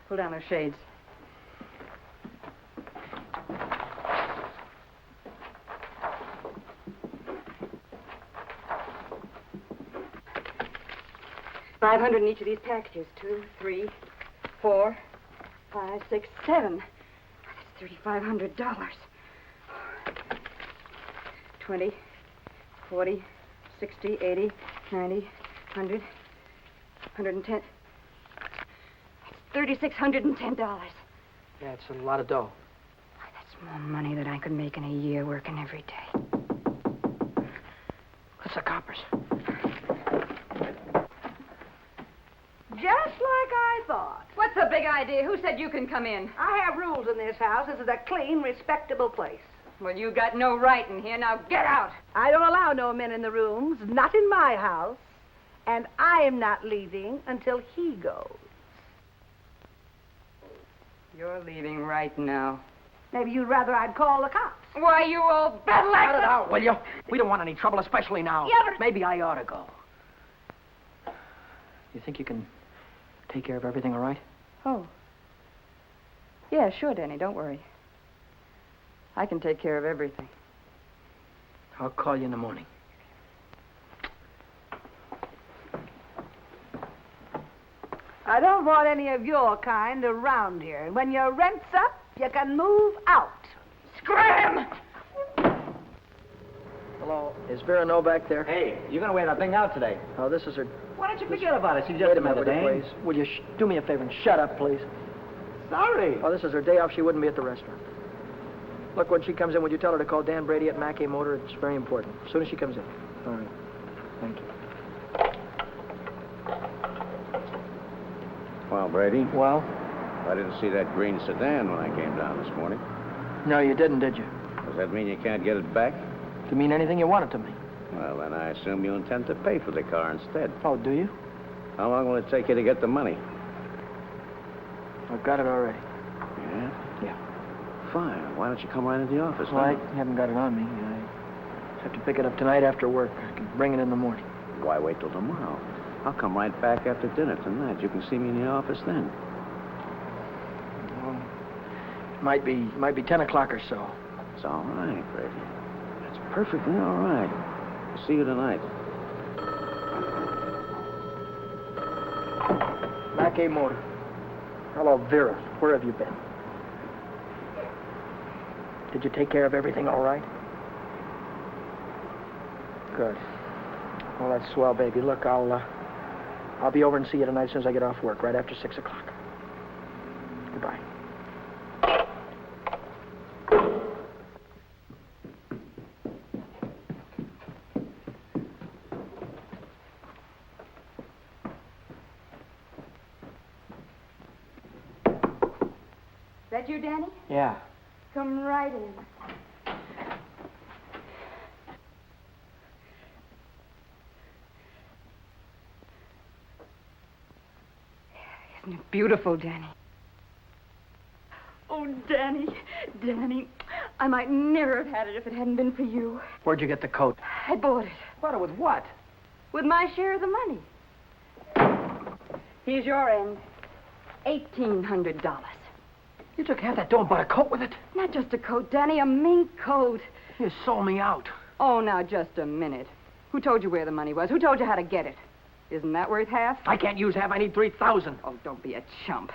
Pull down those shades. $500 in each of these packages. 2, 3, 4, 5, 6, 7. That's $3,500. 20, 40, 60, 80, 90, 100, 110. That's $3,610. Yeah, it's a lot of dough. That's more money than I could make in a year working every day. What's the coppers? Just like I thought. What's the big idea? Who said you can come in? I have rules in this house. This is a clean, respectable place. Well, you got no right in here. Now get out. I don't allow no men in the rooms, not in my house. And I am not leaving until he goes. You're leaving right now. Maybe you'd rather I'd call the cops. Why, you old Cut bedlack! it out, will you? We don't want any trouble, especially now. Yeah, but- Maybe I ought to go. You think you can take care of everything all right? Oh. Yeah, sure, Danny. Don't worry. I can take care of everything. I'll call you in the morning. I don't want any of your kind around here. And when your rent's up, you can move out. Scram! Hello. Is Vera Novak there? Hey, you're going to wear that thing out today. Oh, this is her... Why don't you forget about it? She's Wait just a minute, another will you, day. please? Will you do me a favor and shut up, please? Sorry. Oh, this is her day off. She wouldn't be at the restaurant. Look, when she comes in, would you tell her to call Dan Brady at Mackey Motor? It's very important. As soon as she comes in. All right. Thank you. Well, Brady, Well? I didn't see that green sedan when I came down this morning. No, you didn't, did you? Does that mean you can't get it back? You mean anything you want it to me? Well, then I assume you intend to pay for the car instead. Oh, do you? How long will it take you to get the money? I've got it already. Yeah? Yeah. Fine. Why don't you come right into the office? Well, I now? haven't got it on me. I have to pick it up tonight after work. I can bring it in the morning. Why wait till tomorrow? I'll come right back after dinner tonight. You can see me in the office then. Well, might be 10 o'clock or so. It's all right, Brady. It's perfectly all right. I'll see you tonight. Mackey Motor. Hello, Vera. Where have you been? Did you take care of everything all right? Good. Well, that's swell, baby. Look, I'll be over and see you tonight as soon as I get off work, right after 6 o'clock. Goodbye. That you, Danny? Yeah. Come right in. Isn't it beautiful, Danny? Oh, Danny, Danny, I might never have had it if it hadn't been for you. Where'd you get the coat? I bought it Bought it with what? with my share of the money. Here's your end. $1,800. You took half that dough and bought a coat with it? Not just a coat, Danny, a mink coat. You sold me out. Oh, now, just a minute. Who told you where the money was? Who told you how to get it? Isn't that worth half? I can't use half. I need 3,000. Oh, don't be a chump.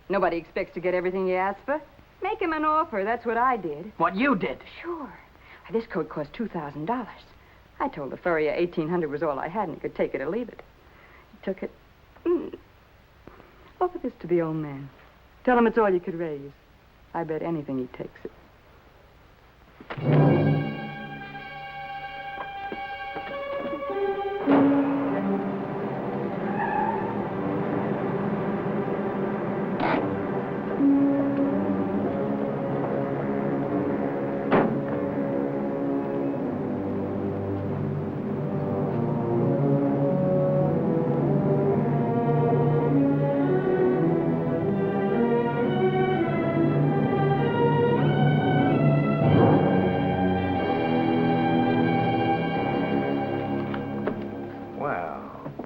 Nobody expects to get everything you ask for. Make him an offer. That's what I did. What you did. Sure. This coat cost $2,000. I told the furrier $1,800 was all I had, and he could take it or leave it. took it. Offer this to the old man. Tell him it's all you could raise. I bet anything he takes it.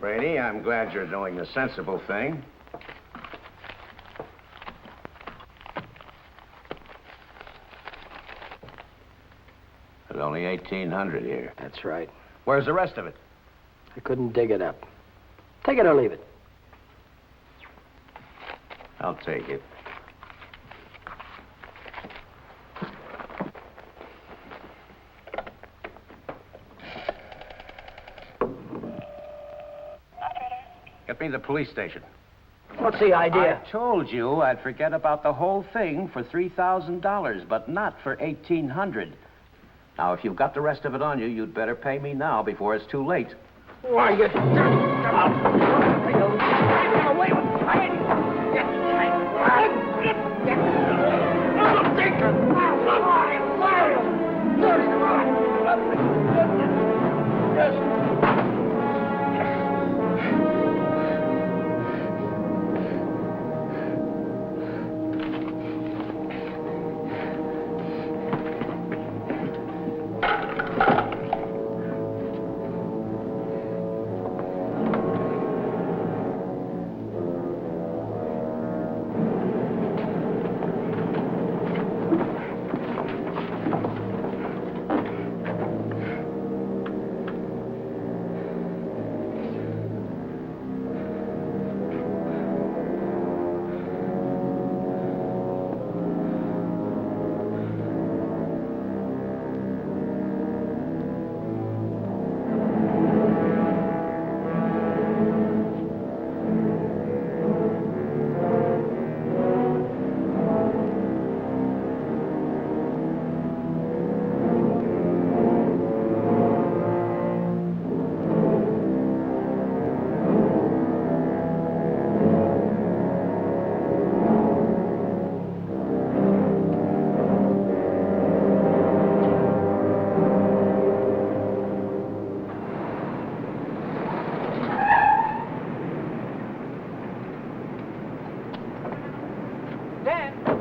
Brady, I'm glad you're doing the sensible thing. There's only 1,800 here. That's right. Where's the rest of it? I couldn't dig it up. Take it or leave it. I'll take it. Get me the police station. What's the idea? I told you I'd forget about the whole thing for $3,000, but not for 1,800. Now, if you've got the rest of it on you, you'd better pay me now before it's too late. Why, you...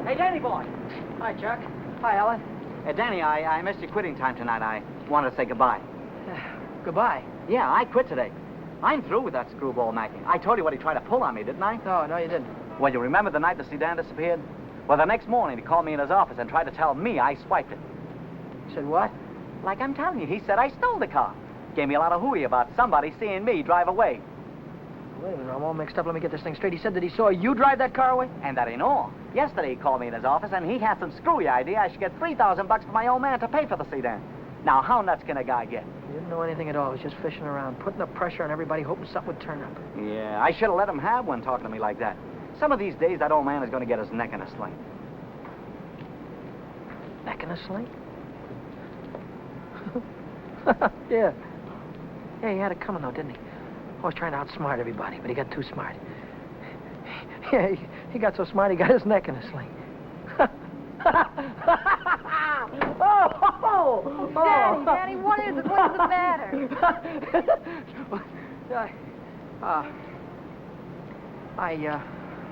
Hey, Danny boy. Hi, Chuck. Hi, Ellen. Danny, I missed your quitting time tonight. I wanted to say goodbye. Goodbye. Yeah, I quit today. I'm through with that screwball Mackie. I told you what he tried to pull on me, didn't I? No, you didn't. Well, you remember the night the sedan disappeared? Well, the next morning he called me in his office and tried to tell me I swiped it. Said what? Like I'm telling you, he said I stole the car. Gave me a lot of hooey about somebody seeing me drive away. Wait a minute, I'm all mixed up. Let me get this thing straight. He said that he saw you drive that car away? And that ain't all. Yesterday he called me in his office and he had some screwy idea I should get $3,000 for my old man to pay for the sedan. Now, how nuts can a guy get? He didn't know anything at all. He was just fishing around, putting the pressure on everybody, hoping something would turn up. Yeah, I should have let him have one talking to me like that. Some of these days, that old man is going to get his neck in a sling. Neck in a sling? Yeah. Yeah, he had it coming, though, didn't he? Always trying to outsmart everybody, but he got too smart. Yeah, he got so smart he got his neck in a sling. Daddy, what is it? What's the matter? I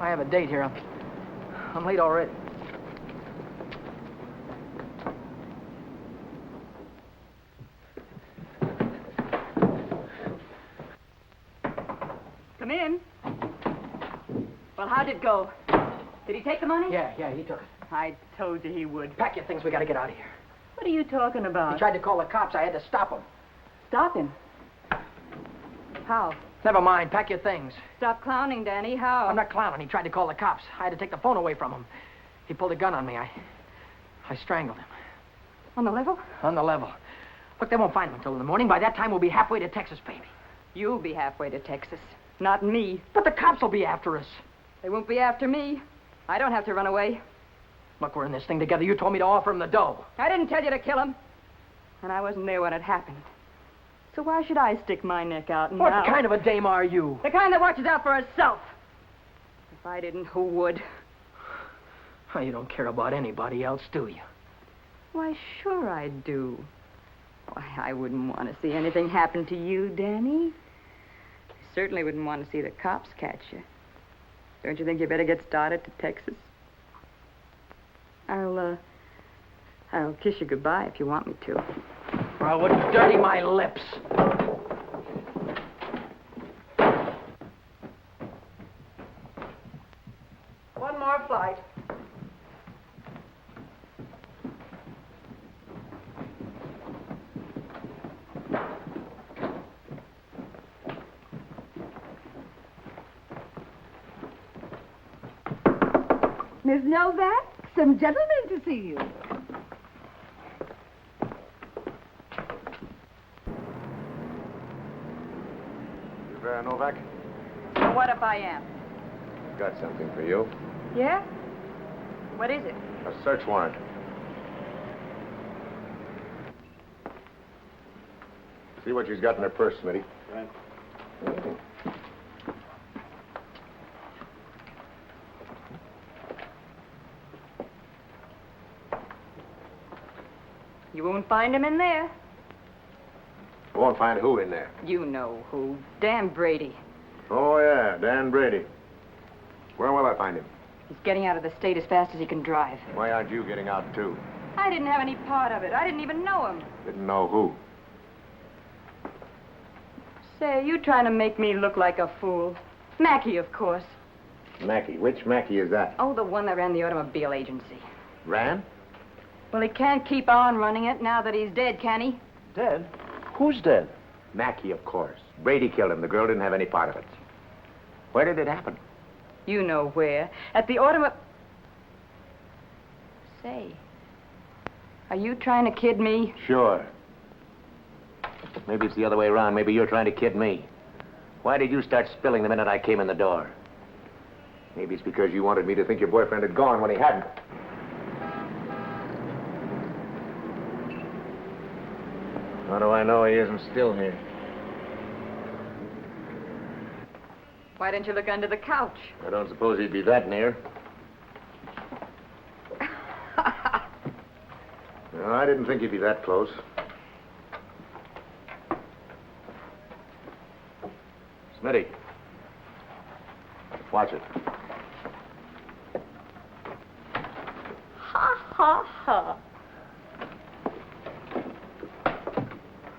have a date here. I'm late already. Come in. Well, how'd it go? Did he take the money? Yeah, he took it. I told you he would. Pack your things, we gotta get out of here. What are you talking about? He tried to call the cops. I had to stop him. Stop him. How? Never mind, pack your things. Stop clowning, Danny. How? I'm not clowning. He tried to call the cops. I had to take the phone away from him. He pulled a gun on me. I strangled him. On the level? On the level. Look, they won't find him until in the morning. By that time, we'll be halfway to Texas, baby. You'll be halfway to Texas. Not me. But the cops will be after us. They won't be after me. I don't have to run away. Look, we're in this thing together. You told me to offer him the dough. I didn't tell you to kill him. And I wasn't there when it happened. So why should I stick my neck out now? What kind of a dame are you? The kind that watches out for herself. If I didn't, who would? Oh, you don't care about anybody else, do you? Why, sure I do. Why, I wouldn't want to see anything happen to you, Danny. I certainly wouldn't want to see the cops catch you. Don't you think you better get started to Texas? I'll kiss you goodbye if you want me to. Or I wouldn't dirty my lips. One more flight. Miss Novak, some gentlemen to see you. You Novak? Well, what if I am? Got something for you. Yeah? What is it? A search warrant. See what she's got in her purse, Smitty. Right. You won't find him in there. You won't find who in there? You know who. Dan Brady. Oh, yeah, Dan Brady. Where will I find him? He's getting out of the state as fast as he can drive. Why aren't you getting out, too? I didn't have any part of it. I didn't even know him. Didn't know who. Say, you trying to make me look like a fool. Mackey, of course. Mackey. Which Mackey is that? Oh, the one that ran the automobile agency. Ran? Well, he can't keep on running it now that he's dead, can he? Dead? Who's dead? Mackey, of course. Brady killed him. The girl didn't have any part of it. Where did it happen? You know where. At the automobile... Say, are you trying to kid me? Sure. Maybe it's the other way around. Maybe you're trying to kid me. Why did you start spilling the minute I came in the door? Maybe it's because you wanted me to think your boyfriend had gone when he hadn't. How do I know he isn't still here? Why didn't you look under the couch? I don't suppose he'd be that near. No, I didn't think he'd be that close. Smitty. Watch it. Ha, ha, ha.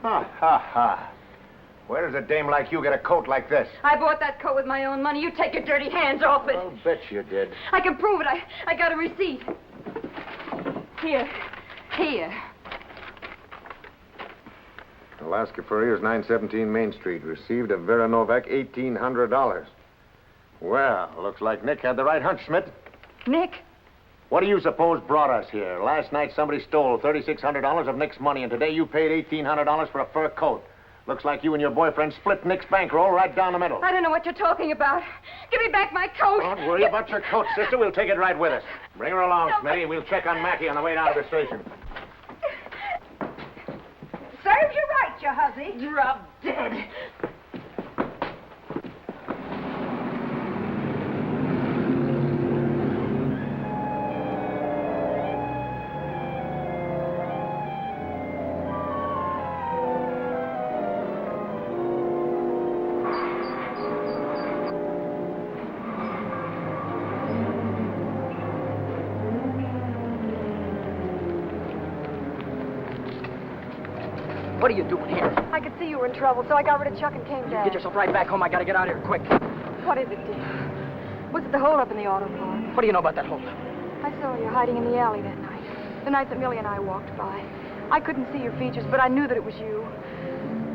Ha, ha, ha. Where does a dame like you get a coat like this? I bought that coat with my own money. You take your dirty hands off it. I'll bet you did. I can prove it. I got a receipt. Here. Here. Alaska Furrier's 917 Main Street. Received of Vera Novak $1,800. Well, looks like Nick had the right hunch, Schmidt. Nick? What do you suppose brought us here? Last night somebody stole $3,600 of Nick's money, and today you paid $1,800 for a fur coat. Looks like you and your boyfriend split Nick's bankroll right down the middle. I don't know what you're talking about. Give me back my coat. Don't worry about your coat, sister. We'll take it right with us. Bring her along, Smitty. We'll check on Mackey on the way down to the station. Serves you right, you hussy. Drop dead. What are you doing here? I could see you were in trouble, so I got rid of Chuck and came down. Get yourself right back home. I gotta get out of here quick. What is it, dear? Was it the holdup in the auto park? What do you know about that holdup? I saw you hiding in the alley that night. The night that Millie and I walked by. I couldn't see your features, but I knew that it was you.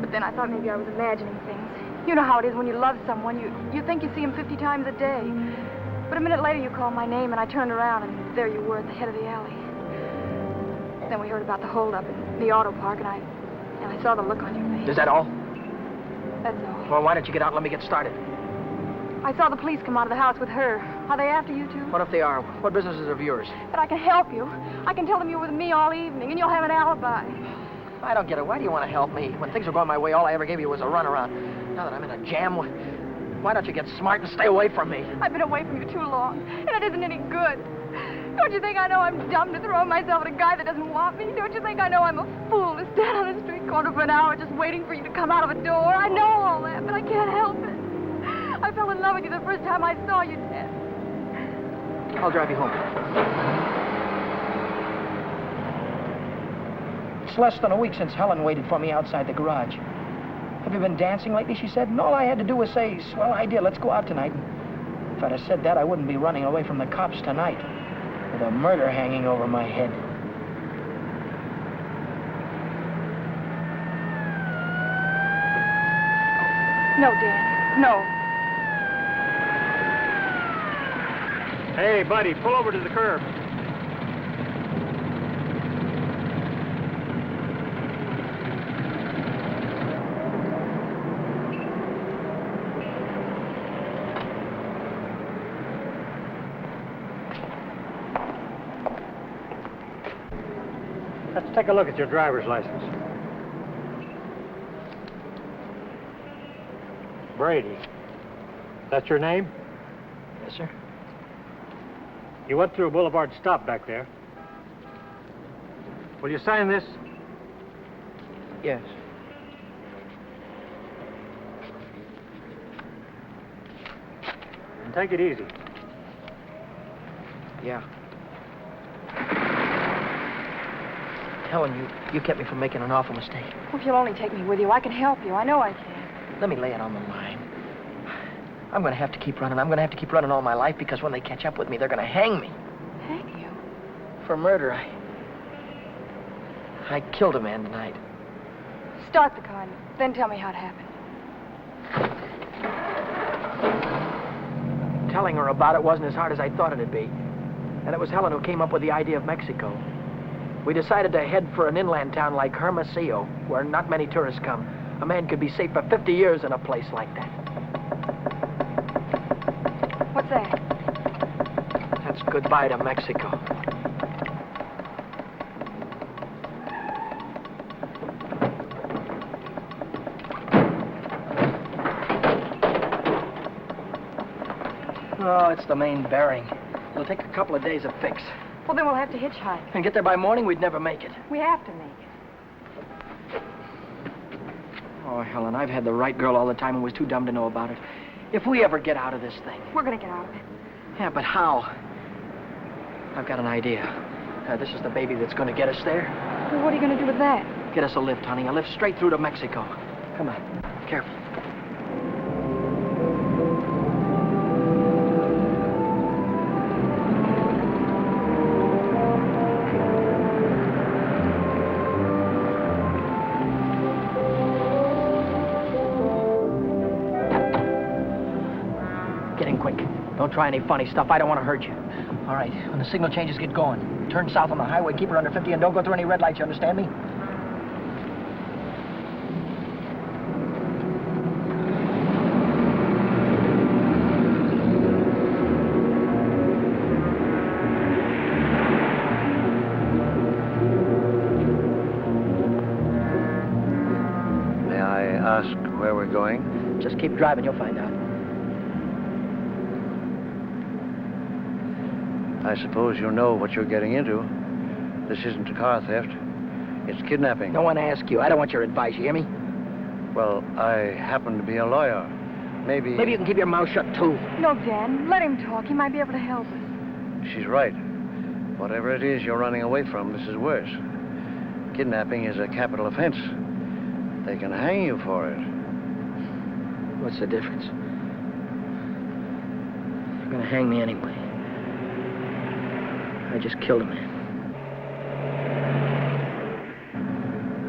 But then I thought maybe I was imagining things. You know how it is when you love someone. You think you see him 50 times a day. But a minute later you called my name, and I turned around, and there you were at the head of the alley. Then we heard about the holdup in the auto park, and I saw the look on your face. Is that all? That's all. Well, why don't you get out and let me get started? I saw the police come out of the house with her. Are they after you, too? What if they are? What business is of yours? But I can help you. I can tell them you were with me all evening, and you'll have an alibi. I don't get it. Why do you want to help me? When things were going my way, all I ever gave you was a runaround. Now that I'm in a jam, why don't you get smart and stay away from me? I've been away from you too long, and it isn't any good. Don't you think I know I'm dumb to throw myself at a guy that doesn't want me? Don't you think I know I'm a fool to stand on a street corner for an hour just waiting for you to come out of a door? I know all that, but I can't help it. I fell in love with you the first time I saw you, Ted. I'll drive you home. It's less than a week since Helen waited for me outside the garage. Have you been dancing lately, she said, and all I had to do was say, swell idea, let's go out tonight. If I'd have said that, I wouldn't be running away from the cops tonight, with a murder hanging over my head. No, Dan, no. Hey, buddy, pull over to the curb. Let's take a look at your driver's license. Brady. That's your name? Yes, sir. You went through Boulevard Stop back there. Will you sign this? Yes. And take it easy. Yeah. Helen, you kept me from making an awful mistake. If you'll only take me with you, I can help you. I know I can. Let me lay it on the line. I'm going to have to keep running. I'm going to have to keep running all my life because when they catch up with me, they're going to hang me. Hang you? For murder. I killed a man tonight. Start the car, and then tell me how it happened. Telling her about it wasn't as hard as I thought it'd be. And it was Helen who came up with the idea of Mexico. We decided to head for an inland town like Hermosillo, where not many tourists come. A man could be safe for 50 years in a place like that. What's that? That's goodbye to Mexico. Oh, it's the main bearing. It'll take a couple of days to fix. Well, then we'll have to hitchhike. And get there by morning, we'd never make it. We have to make it. Oh, Helen, I've had the right girl all the time and was too dumb to know about it. If we ever get out of this thing... We're going to get out of it. Yeah, but how? I've got an idea. This is the baby that's going to get us there. Well, what are you going to do with that? Get us a lift, honey. A lift straight through to Mexico. Come on. Careful. Don't try any funny stuff. I don't want to hurt you. All right, when the signal changes, get going. Turn south on the highway, keep her under 50, and don't go through any red lights, you understand me? May I ask where we're going? Just keep driving, you'll find out. I suppose you know what you're getting into. This isn't a car theft. It's kidnapping. No one asked you. I don't want your advice, you hear me? Well, I happen to be a lawyer. Maybe you can keep your mouth shut, too. No, Dan. Let him talk. He might be able to help us. She's right. Whatever it is you're running away from, this is worse. Kidnapping is a capital offense. They can hang you for it. What's the difference? They're gonna hang me anyway. I just killed a man.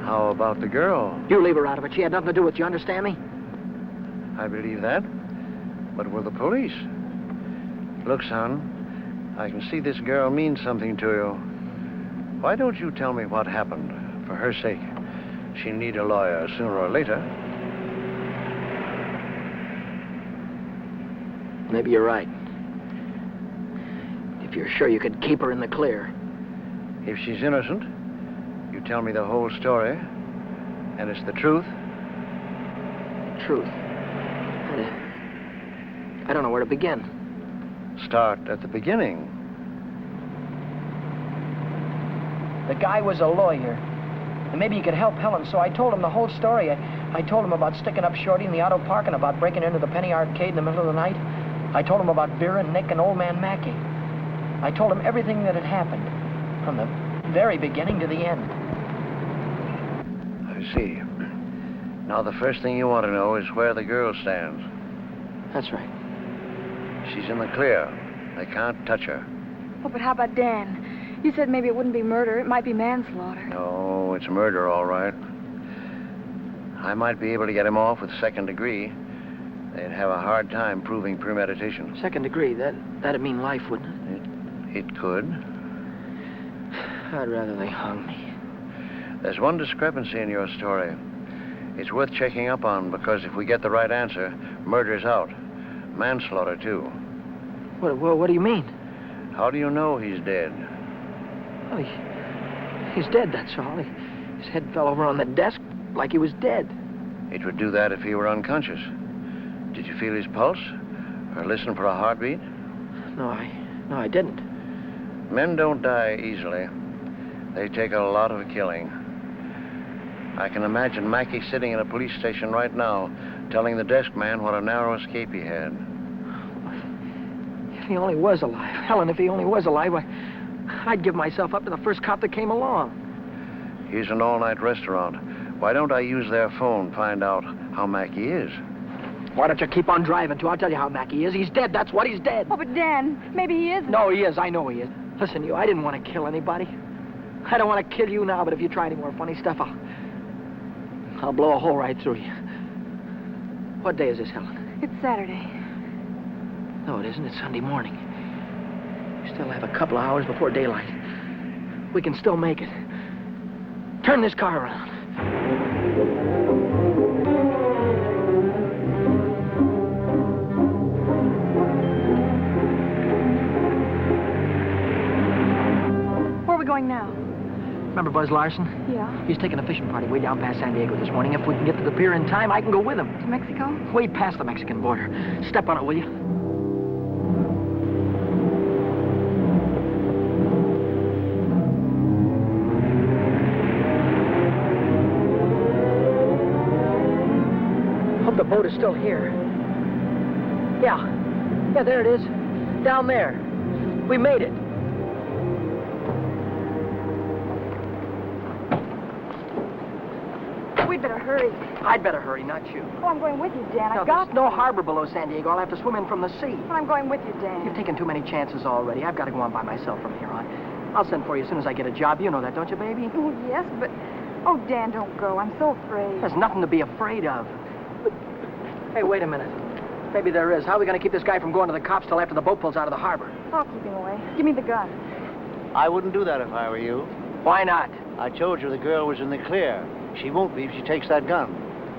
How about the girl? You leave her out of it. She had nothing to do with it. You understand me? I believe that. But we're the police. Look, son, I can see this girl means something to you. Why don't you tell me what happened? For her sake. She'll need a lawyer sooner or later. Maybe you're right. If you're sure you could keep her in the clear. If she's innocent, you tell me the whole story, and it's the truth. Truth. I don't know where to begin. Start at the beginning. The guy was a lawyer. And maybe he could help Helen, so I told him the whole story. I told him about sticking up Shorty in the auto park and about breaking into the Penny Arcade in the middle of the night. I told him about Vera, Nick, and old man Mackey. I told him everything that had happened, from the very beginning to the end. I see. Now, the first thing you want to know is where the girl stands. That's right. She's in the clear. They can't touch her. Oh, but how about Dan? You said maybe it wouldn't be murder. It might be manslaughter. No, it's murder, all right. I might be able to get him off with second degree. They'd have a hard time proving premeditation. Second degree, that'd mean life, wouldn't it? It could. I'd rather they hung me. There's one discrepancy in your story. It's worth checking up on, because if we get the right answer, murder's out. Manslaughter, too. What do you mean? How do you know he's dead? Well, he's dead, that's all. His head fell over on the desk like he was dead. It would do that if he were unconscious. Did you feel his pulse? Or listen for a heartbeat? No, I didn't. Men don't die easily. They take a lot of killing. I can imagine Mackey sitting in a police station right now, telling the desk man what a narrow escape he had. If he only was alive. Helen, if he only was alive, I'd give myself up to the first cop that came along. Here's an all-night restaurant. Why don't I use their phone, find out how Mackey is? Why don't you keep on driving, too? I'll tell you how Mackey is. He's dead, that's what, he's dead. Oh, but Dan, maybe he isn't. No, he is. I know he is. Listen, I didn't want to kill anybody. I don't want to kill you now, but if you try any more funny stuff, I'll blow a hole right through you. What day is this, Helen? It's Saturday. No, it isn't. It's Sunday morning. We still have a couple of hours before daylight. We can still make it. Turn this car around. Where are we going now? Remember Buzz Larson? Yeah. He's taking a fishing party way down past San Diego this morning. If we can get to the pier in time, I can go with him. To Mexico? Way past the Mexican border. Step on it, will you? Hope the boat is still here. Yeah, there it is. Down there. We made it. We'd better hurry. I'd better hurry, not you. Oh, I'm going with you, Dan. No, I've got there's no harbor below San Diego. I'll have to swim in from the sea. But I'm going with you, Dan. You've taken too many chances already. I've got to go on by myself from here on. I'll send for you as soon as I get a job. You know that, don't you, baby? Oh, yes, but... Oh, Dan, don't go. I'm so afraid. There's nothing to be afraid of. Hey, wait a minute. Maybe there is. How are we going to keep this guy from going to the cops till after the boat pulls out of the harbor? I'll keep him away. Give me the gun. I wouldn't do that if I were you. Why not? I told you the girl was in the clear. She won't be if she takes that gun.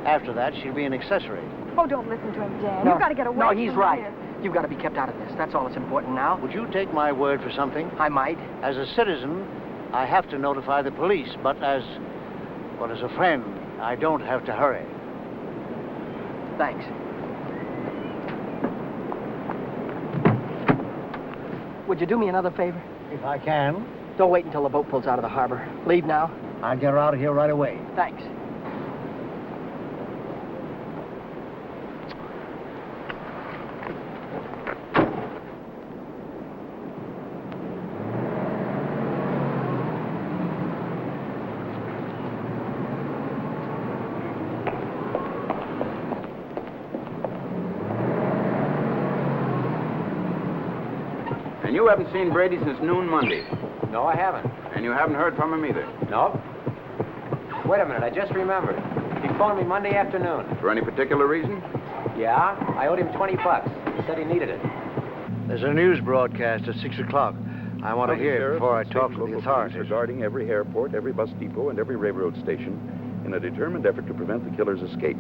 After that, she'll be an accessory. Oh, don't listen to him, Dan. No. You've got to get away No, from he's here. right. You've got to be kept out of this. That's all that's important now. Would you take my word for something? I might. As a citizen, I have to notify the police, but as a friend, I don't have to hurry. Thanks. Would you do me another favor? If I can, Don't wait until the boat pulls out of the harbor. Leave now. I'll get her out of here right away. Thanks. And you haven't seen Brady since noon Monday. No, I haven't. And you haven't heard from him either. Nope. Wait a minute, I just remembered. He phoned me Monday afternoon. For any particular reason? Yeah, I owed him $20. He said he needed it. There's a news broadcast at 6 o'clock. I want to hear it before I talk to the authorities. Regarding every airport, every bus depot, and every railroad station in a determined effort to prevent the killer's escape.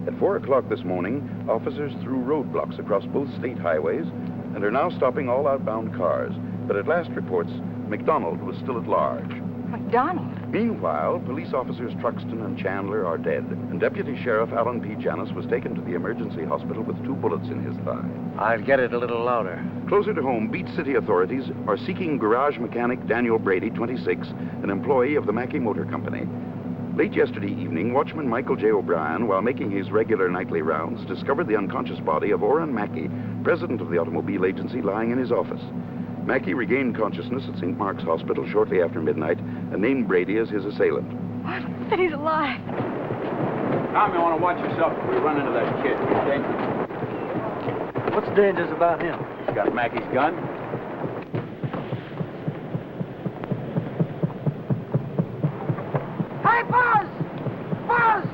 At 4 o'clock this morning, officers threw roadblocks across both state highways and are now stopping all outbound cars. But at last reports, McDonald was still at large. McDonald? Meanwhile, police officers Truxton and Chandler are dead, and Deputy Sheriff Alan P. Janis was taken to the emergency hospital with 2 bullets in his thigh. I'd get it a little louder. Closer to home, Beach City authorities are seeking garage mechanic Daniel Brady, 26, an employee of the Mackey Motor Company. Late yesterday evening, watchman Michael J. O'Brien, while making his regular nightly rounds, discovered the unconscious body of Orrin Mackey, president of the automobile agency, lying in his office. Mackey regained consciousness at St. Mark's Hospital shortly after midnight and named Brady as his assailant. What? That he's alive. Tom, you want to watch yourself if we run into that kid. He's dangerous. What's dangerous about him? He's got Mackey's gun. Hey, Buzz! Buzz!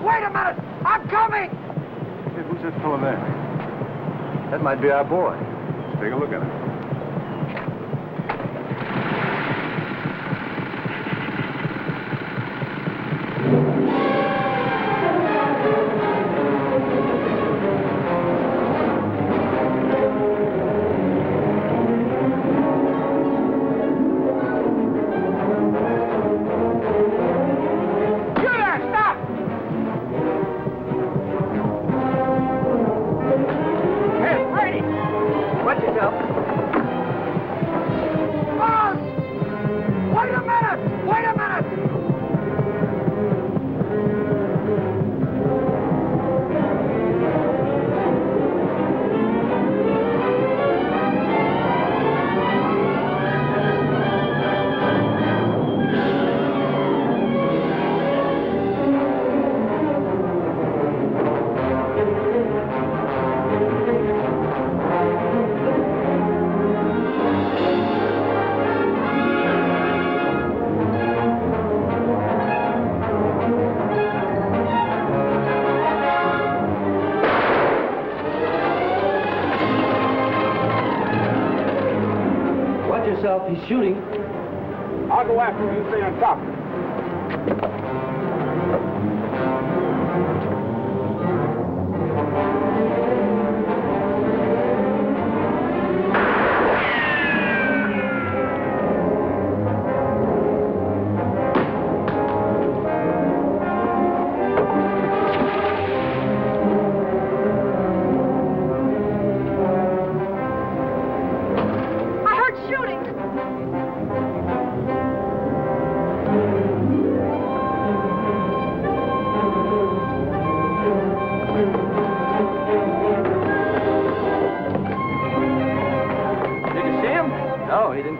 Wait a minute! I'm coming! Hey, who's that fellow there? That might be our boy. Let's take a look at him. He's shooting. I'll go after him. You stay on top.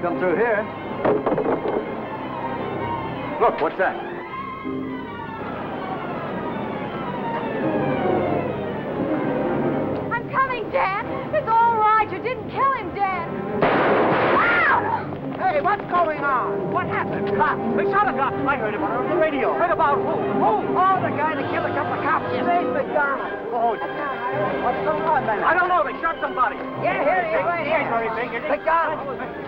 Come through here. Look, what's that? I'm coming, Dan. It's all right. You didn't kill him, Dan. Ah! Hey, what's going on? What happened? Cops. They shot a cop. I heard about it on the radio. Heard about who? Who? Oh, the guy that killed a couple of cops. His name's McDonald. Oh, what's going on, man? I don't know. They shot somebody. Yeah, here he is. He ain't very big, is he? McDonald.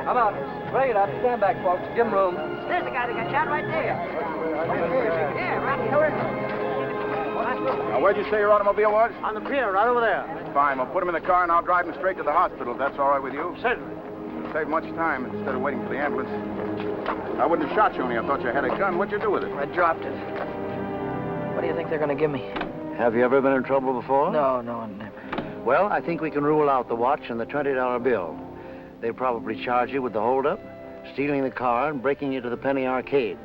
Come on. Bring it up. Stand back, folks. Give him room. There's the guy that got shot right there. Yeah, right here. Now, where'd you say your automobile was? On the pier, right over there. Fine. We'll put him in the car and I'll drive him straight to the hospital, if that's all right with you. Certainly. It'll save much time instead of waiting for the ambulance. I wouldn't have shot you only I thought you had a gun. What'd you do with it? I dropped it. What do you think they're going to give me? Have you ever been in trouble before? No, never. Well, I think we can rule out the watch and the $20 bill. They probably charge you with the holdup, stealing the car, and breaking you to the penny arcade.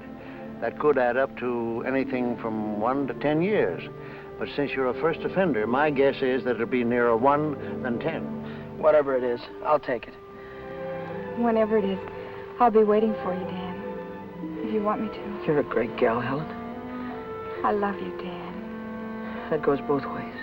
That could add up to anything from 1 to 10 years. But since you're a first offender, my guess is that it'll be nearer 1 than 10. Whatever it is, I'll take it. Whenever it is, I'll be waiting for you, Dan. If you want me to. You're a great gal, Helen. I love you, Dan. That goes both ways.